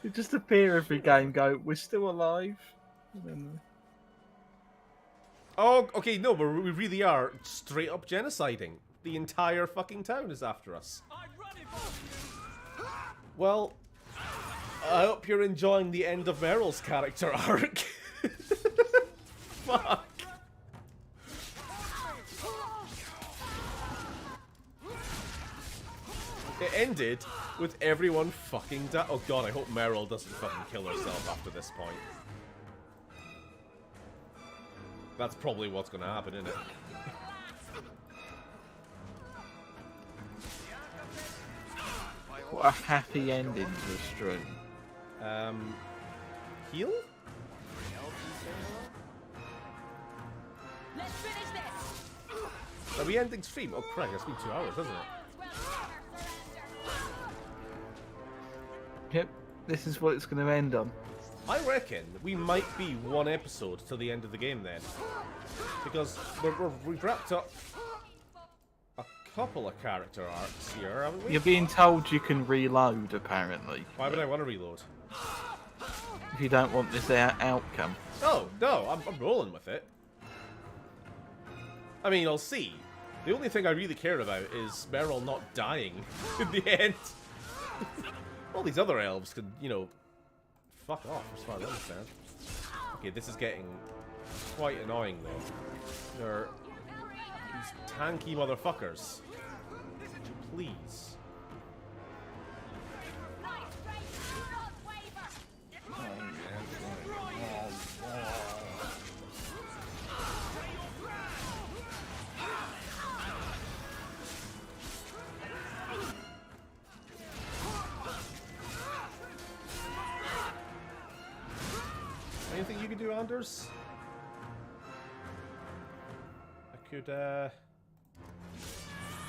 They just appear every game, go, we're still alive. Oh, okay, no, but we really are straight up genociding. The entire fucking town is after us. Well, I hope you're enjoying the end of Meryl's character arc. Fuck. It ended with everyone fucking oh god, I hope Meryl doesn't fucking kill herself after this point. That's probably what's gonna happen, isn't it? What a happy ending to the stream. Heal? Let's finish this. Are we ending stream? Oh crap, it's been 2 hours, hasn't it? Yep, this is what it's going to end on. I reckon we might be one episode till the end of the game then. Because we've wrapped up a couple of character arcs here, haven't we? You're being told you can reload, apparently. Why would I want to reload? If you don't want this outcome. Oh, no, I'm rolling with it. I mean, I'll see. The only thing I really care about is Meryl not dying in the end. All these other elves could, you know, fuck off as far as I understand. Okay, this is getting quite annoying though. They're these tanky motherfuckers. Please. Anything you can do, Anders? I could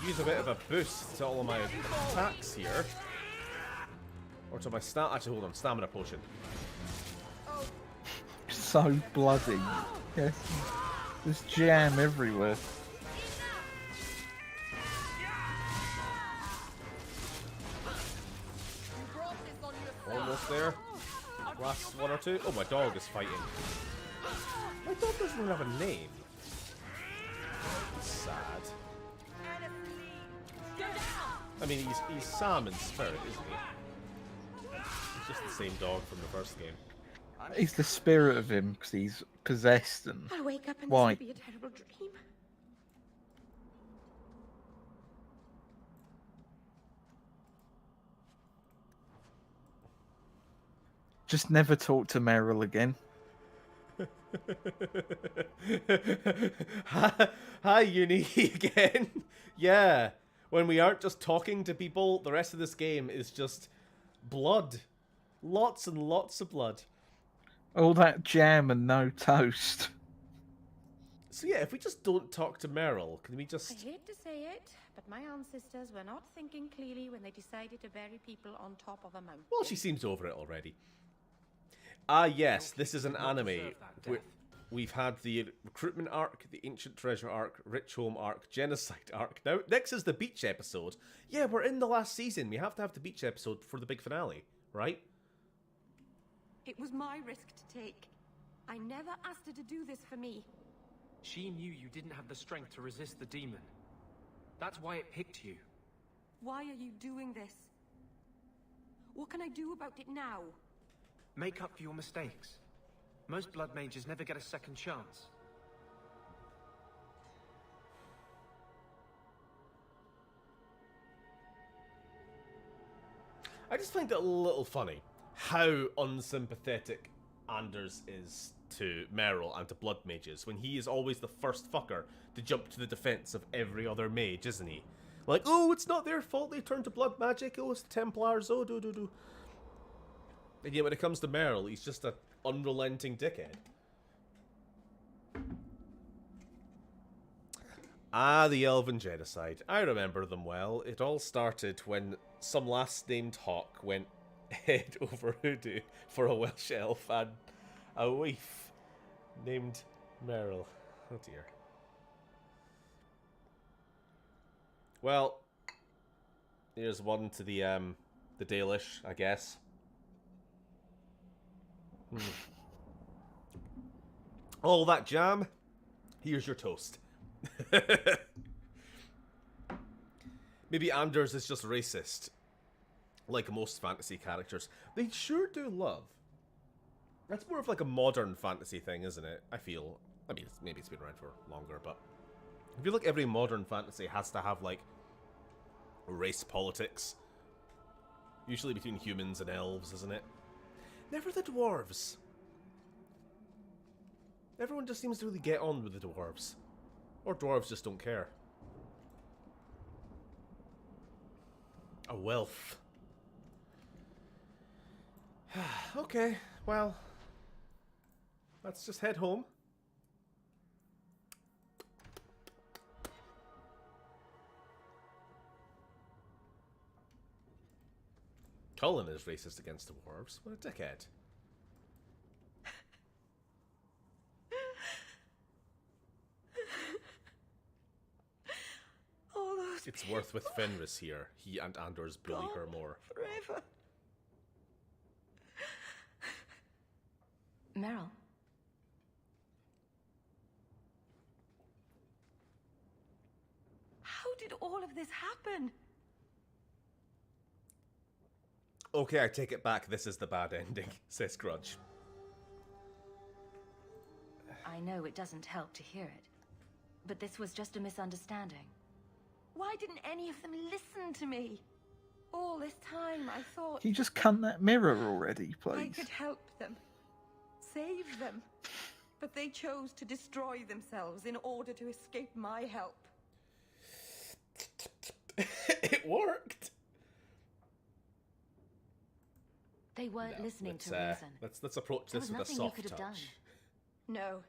use a bit of a boost to all of my attacks here. Or to my actually, hold on, stamina potion. So bloody. Yes. There's jam everywhere. Almost there. Last one or two. Oh, my dog is fighting. My dog doesn't even have a name. It's sad. I mean, he's Sam in spirit, isn't he? He's just the same dog from the first game. He's the spirit of him because he's possessed and I'll wake up and white. this will be a terrible dream. Just never talk to Meryl again. Hi, Uni again. Yeah, when we aren't just talking to people, the rest of this game is just blood. Lots and lots of blood. All that jam and no toast. So yeah, if we just don't talk to Meryl, can we just... I hate to say it, but my ancestors were not thinking clearly when they decided to bury people on top of a mountain. Well, she seems over it already. Ah, yes, this is an anime. We've had the recruitment arc, the ancient treasure arc, rich home arc, genocide arc. Now, next is the beach episode. Yeah, we're in the last season. We have to have the beach episode for the big finale, right? It was my risk to take. I never asked her to do this for me. She knew you didn't have the strength to resist the demon. That's why it picked you. Why are you doing this? What can I do about it now? Make up for your mistakes. Most blood mages never get a second chance. I just find it a little funny how unsympathetic Anders is to Merrill and to blood mages when he is always the first fucker to jump to the defense of every other mage, isn't he? Like, oh, it's not their fault they turned to blood magic, oh, it's the Templars, oh, do. And yet when it comes to Merrill, he's just an unrelenting dickhead. Ah, the Elven Genocide. I remember them well. It all started when some last-named hawk went head over hoodoo for a Welsh elf and a waif named Merrill. Oh dear. Well, here's one to the Dalish, I guess. All that jam, here's your toast. Maybe Anders is just racist, like most fantasy characters. They sure do love. That's more of like a modern fantasy thing, isn't it? I feel. I mean, maybe it's been around for longer, but I feel like every modern fantasy has to have like race politics. Usually between humans and elves, isn't it? Never the dwarves. Everyone just seems to really get on with the dwarves. Or dwarves just don't care. A wealth. Okay, well, let's just head home. Cullen is racist against dwarves. What a dickhead. It's worth with Fenris here. He and Anders bully her more. Forever. Merrill. How did all of this happen? Okay, I take it back. This is the bad ending, says Grudge. I know it doesn't help to hear it, but this was just a misunderstanding. Why didn't any of them listen to me? All this time I thought... Can you just cunt that mirror already, please? I could help them. Save them. But they chose to destroy themselves in order to escape my help. It worked! They weren't listening to reason. Let's approach this with a soft touch. Done. No.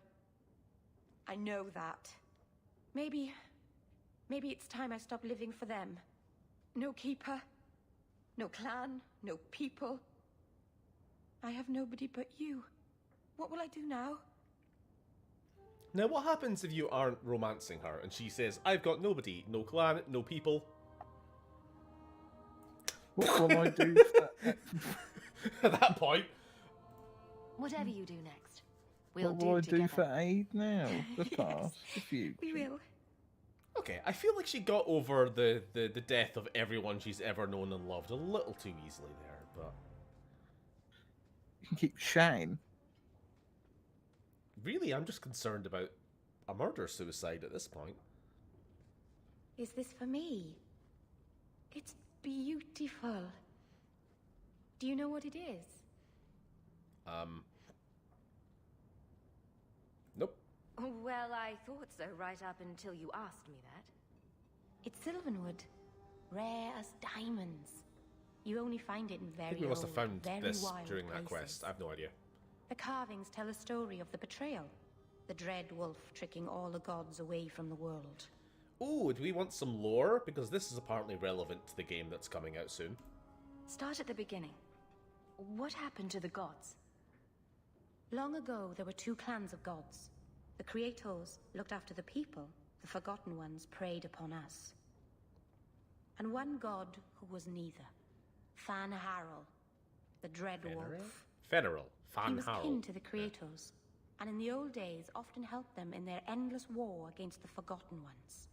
I know that. Maybe it's time I stop living for them. No keeper. No clan. No people. I have nobody but you. What will I do now? Now, what happens if you aren't romancing her and she says, I've got nobody, no clan, no people? What will I do at that point? Whatever you do next, we'll what will I together. do for aid now? The past, the future. We will. Okay, I feel like she got over the death of everyone she's ever known and loved a little too easily there, but... You can keep shame. Really, I'm just concerned about a murder-suicide at this point. Is this for me? It's beautiful. Do you know what it is? Nope. Well, I thought so right up until you asked me that. It's Sylvanwood. Rare as diamonds. You only find it in very I think we must have old, found very this wild during that places. quest. I have no idea. The carvings tell a story of the betrayal. The dread wolf tricking all the gods away from the world. Ooh, do we want some lore? Because this is apparently relevant to the game that's coming out soon. Start at the beginning. What happened to the gods? Long ago, there were two clans of gods. The Creators looked after the people. The Forgotten Ones preyed upon us. And one god who was neither. Fan Harel, the dread wolf. Federal. Fan He was Harel. kin to the Creators, and in the old days often helped them in their endless war against the Forgotten Ones.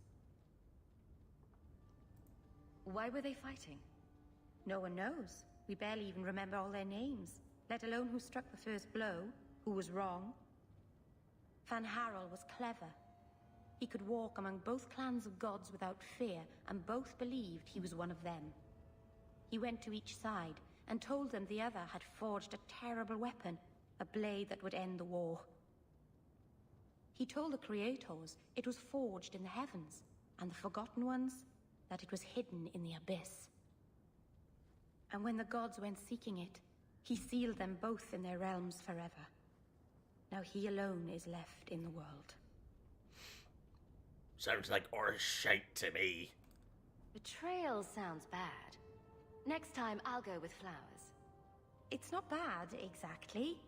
Why were they fighting? No one knows. We barely even remember all their names, let alone who struck the first blow. Who was wrong? Van Harrel was clever. He could walk among both clans of gods without fear, and both believed he was one of them. He went to each side and told them the other had forged a terrible weapon, a blade that would end the war. He told the Creators it was forged in the heavens, and the Forgotten Ones that it was hidden in the abyss. And when the gods went seeking it, he sealed them both in their realms forever. Now he alone is left in the world. Sounds like horse shite to me. Betrayal sounds bad. Next time, I'll go with flowers. It's not bad, exactly.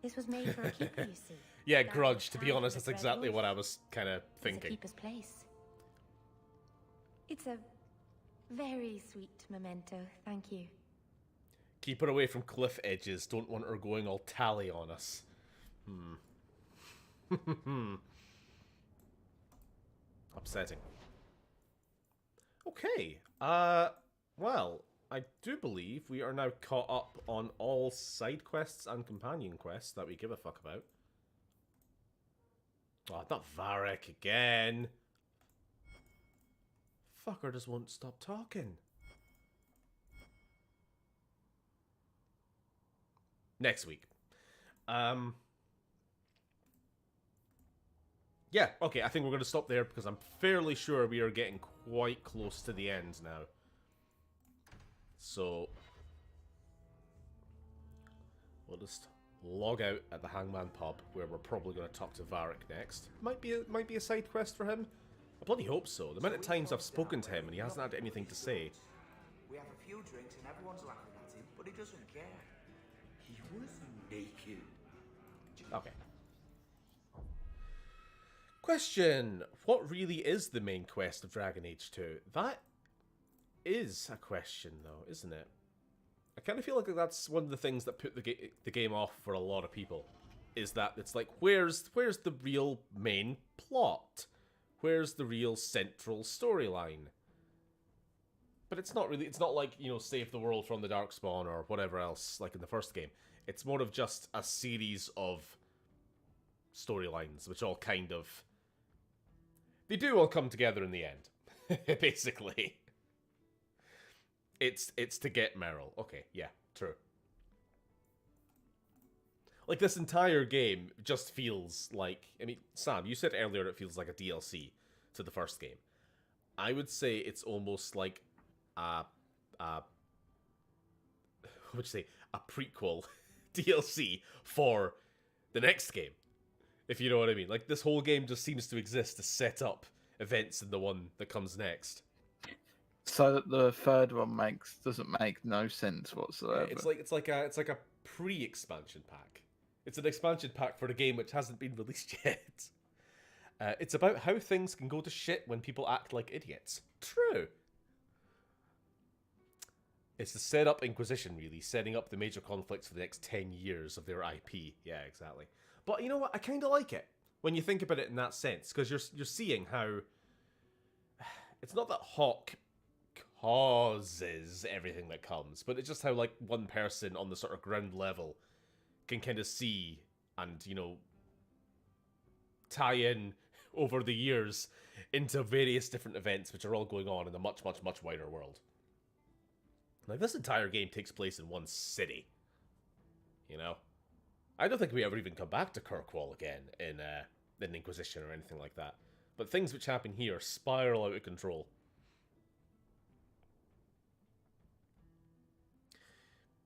This was made for a keeper, you see. Yeah, Grudge, to be honest, that's exactly what I was kind of thinking. It's a keeper's place. It's a very sweet memento, thank you. Keep her away from cliff edges. Don't want her going all tally on us. Upsetting. Okay. Well, I do believe we are now caught up on all side quests and companion quests that we give a fuck about. Oh, not Varric again. Fucker just won't stop talking. Next week. Yeah, okay, I think we're going to stop there because I'm fairly sure we are getting quite close to the end now. So, we'll just log out at the Hangman Pub, where we're probably going to talk to Varric next. Might be a side quest for him. I bloody hope so. The amount of times I've spoken to him and he hasn't had anything to say. We have a few drinks and everyone's laughing at him, but he doesn't care. He was naked. Okay. Question. What really is the main quest of Dragon Age 2? That is a question, though, isn't it? I kind of feel like that's one of the things that put the game off for a lot of people. Is that it's like, where's the real main plot? Where's the real central storyline? But it's not really, it's not like, you know, save the world from the Darkspawn or whatever else, like in the first game. It's more of just a series of storylines, which all kind of... They do all come together in the end, basically. It's to get Meryl. Okay, yeah, true. Like, this entire game just feels like... I mean, Sam, you said earlier it feels like a DLC to the first game. I would say it's almost like what would you say? A prequel DLC for the next game. If you know what I mean. Like, this whole game just seems to exist to set up events in the one that comes next. So that the third one doesn't make no sense whatsoever. It's like a pre-expansion pack. It's an expansion pack for the game which hasn't been released yet. It's about how things can go to shit when people act like idiots. True. It's to set up Inquisition, really, setting up the major conflicts for the next 10 years of their IP. Yeah, exactly. But you know what? I kind of like it when you think about it in that sense, because you're seeing how it's not that Hawk causes everything that comes, but it's just how, like, one person on the sort of ground level can kind of see and, you know, tie in over the years into various different events which are all going on in a much, much, much wider world. Like, this entire game takes place in one city. You know? I don't think we ever even come back to Kirkwall again in Inquisition or anything like that. But things which happen here spiral out of control.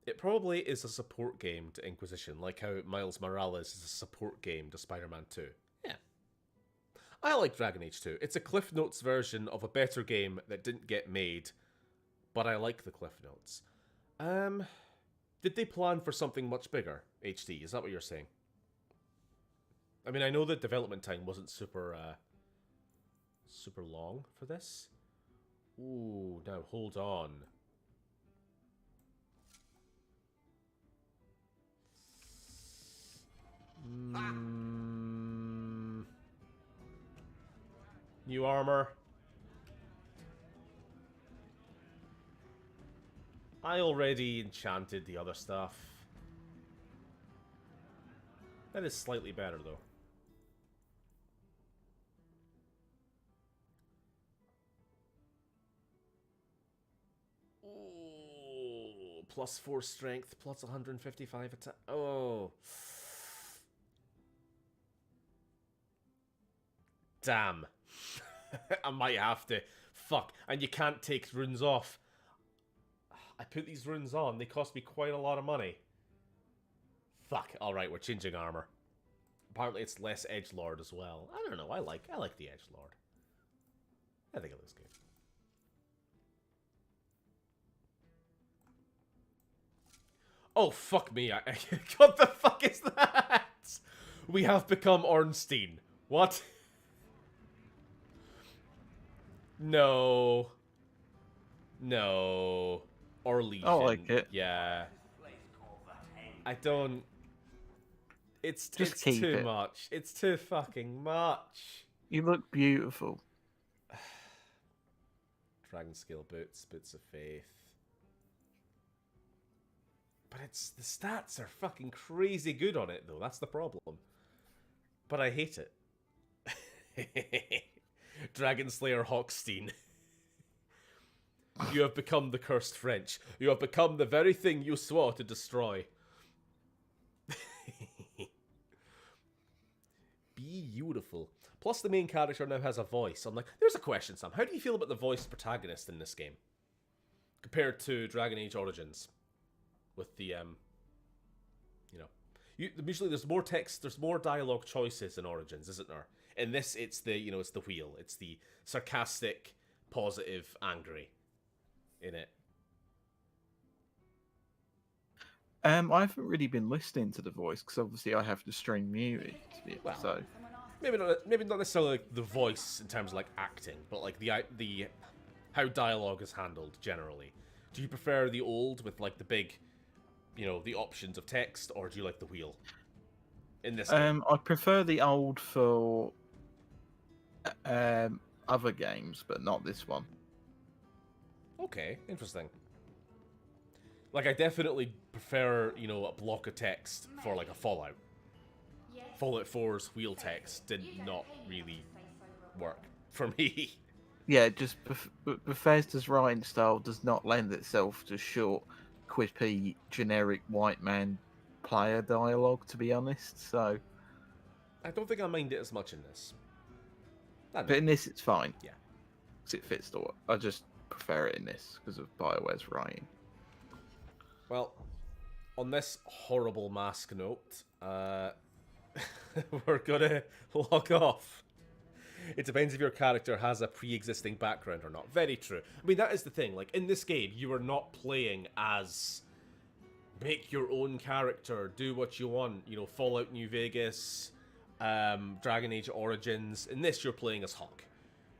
It probably is a support game to Inquisition, like how Miles Morales is a support game to Spider-Man 2. Yeah. I like Dragon Age 2. It's a Cliff Notes version of a better game that didn't get made, but I like the Cliff Notes. Did they plan for something much bigger, HD? Is that what you're saying? I mean, I know the development time wasn't super long for this. Ooh, now hold on. New armor. I already enchanted the other stuff. That is slightly better, though. Oh, plus 4 strength, plus 155 attack. Oh. Damn. I might have to. Fuck. And you can't take runes off. I put these runes on. They cost me quite a lot of money. Fuck. Alright, we're changing armor. Apparently it's less edgelord as well. I don't know. I like the edgelord. I think it looks good. Oh, fuck me. What the fuck is that? We have become Ornstein. What? No. No. Or Legion. I like it. Yeah. I don't... It's keep too it. much. It's too fucking much. You look beautiful. Dragon scale boots, boots of faith. But the stats are fucking crazy good on it, though. That's the problem. But I hate it. Dragon Slayer Hochstein. You have become the cursed French. You have become the very thing you swore to destroy. Beautiful. Plus, the main character now has a voice. I'm like, there's a question, Sam. How do you feel about the voiced protagonist in this game? Compared to Dragon Age Origins? With the, usually there's more text, there's more dialogue choices in Origins, isn't there? In this, it's the, it's the wheel. It's the sarcastic, positive, angry in it. I haven't really been listening to the voice because obviously I have to stream muted. Well, so maybe not necessarily like the voice in terms of like acting, but like the how dialogue is handled generally. Do you prefer the old with like the big, the options of text, or do you like the wheel? In this game? I prefer the old for other games, but not this one. Okay, interesting. Like, I definitely prefer, a block of text for, like, a Fallout. Fallout 4's wheel text did not really work for me. Yeah, just Bethesda's writing style does not lend itself to short, quippy, generic white man player dialogue, to be honest, so... I don't think I mind it as much in this. But in this, it's fine. Yeah. Because it fits the... I just prefer it in this, because of BioWare's writing. Well, on this horrible mask note, we're gonna log off. It depends if your character has a pre-existing background or not. Very true. I mean, that is the thing. Like, in this game, you are not playing as... Make your own character, do what you want. Fallout New Vegas, Dragon Age Origins. In this, you're playing as Hawk,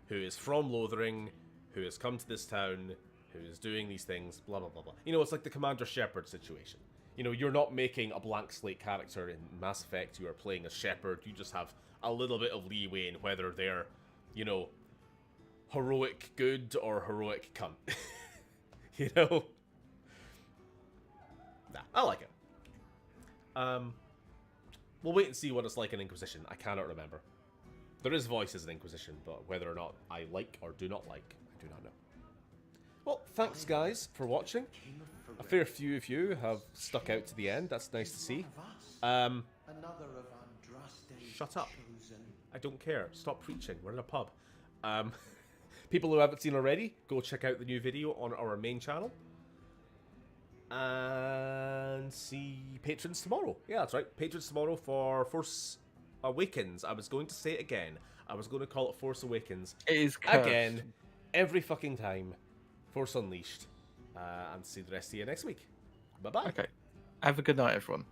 who is from Lothering, who has come to this town, who is doing these things, blah, blah, blah, blah. It's like the Commander Shepard situation. You're not making a blank slate character in Mass Effect. You are playing as Shepard. You just have a little bit of leeway in whether they're, heroic good or heroic cunt. Nah, I like it. We'll wait and see what it's like in Inquisition. I cannot remember. There is voices in Inquisition, but whether or not I like or do not like, I do not know. Well, thanks guys for watching. A fair few of you have stuck out to the end. That's nice to see. Shut up. I don't care. Stop preaching. We're in a pub. People who haven't seen already, go check out the new video on our main channel. And see patrons tomorrow. Yeah, that's right. Patrons tomorrow for Force Awakens. I was going to say it again. I was going to call it Force Awakens. It is cursed. Again. Every fucking time. Force Unleashed. And see the rest of you next week. Bye-bye. Okay. Have a good night, everyone.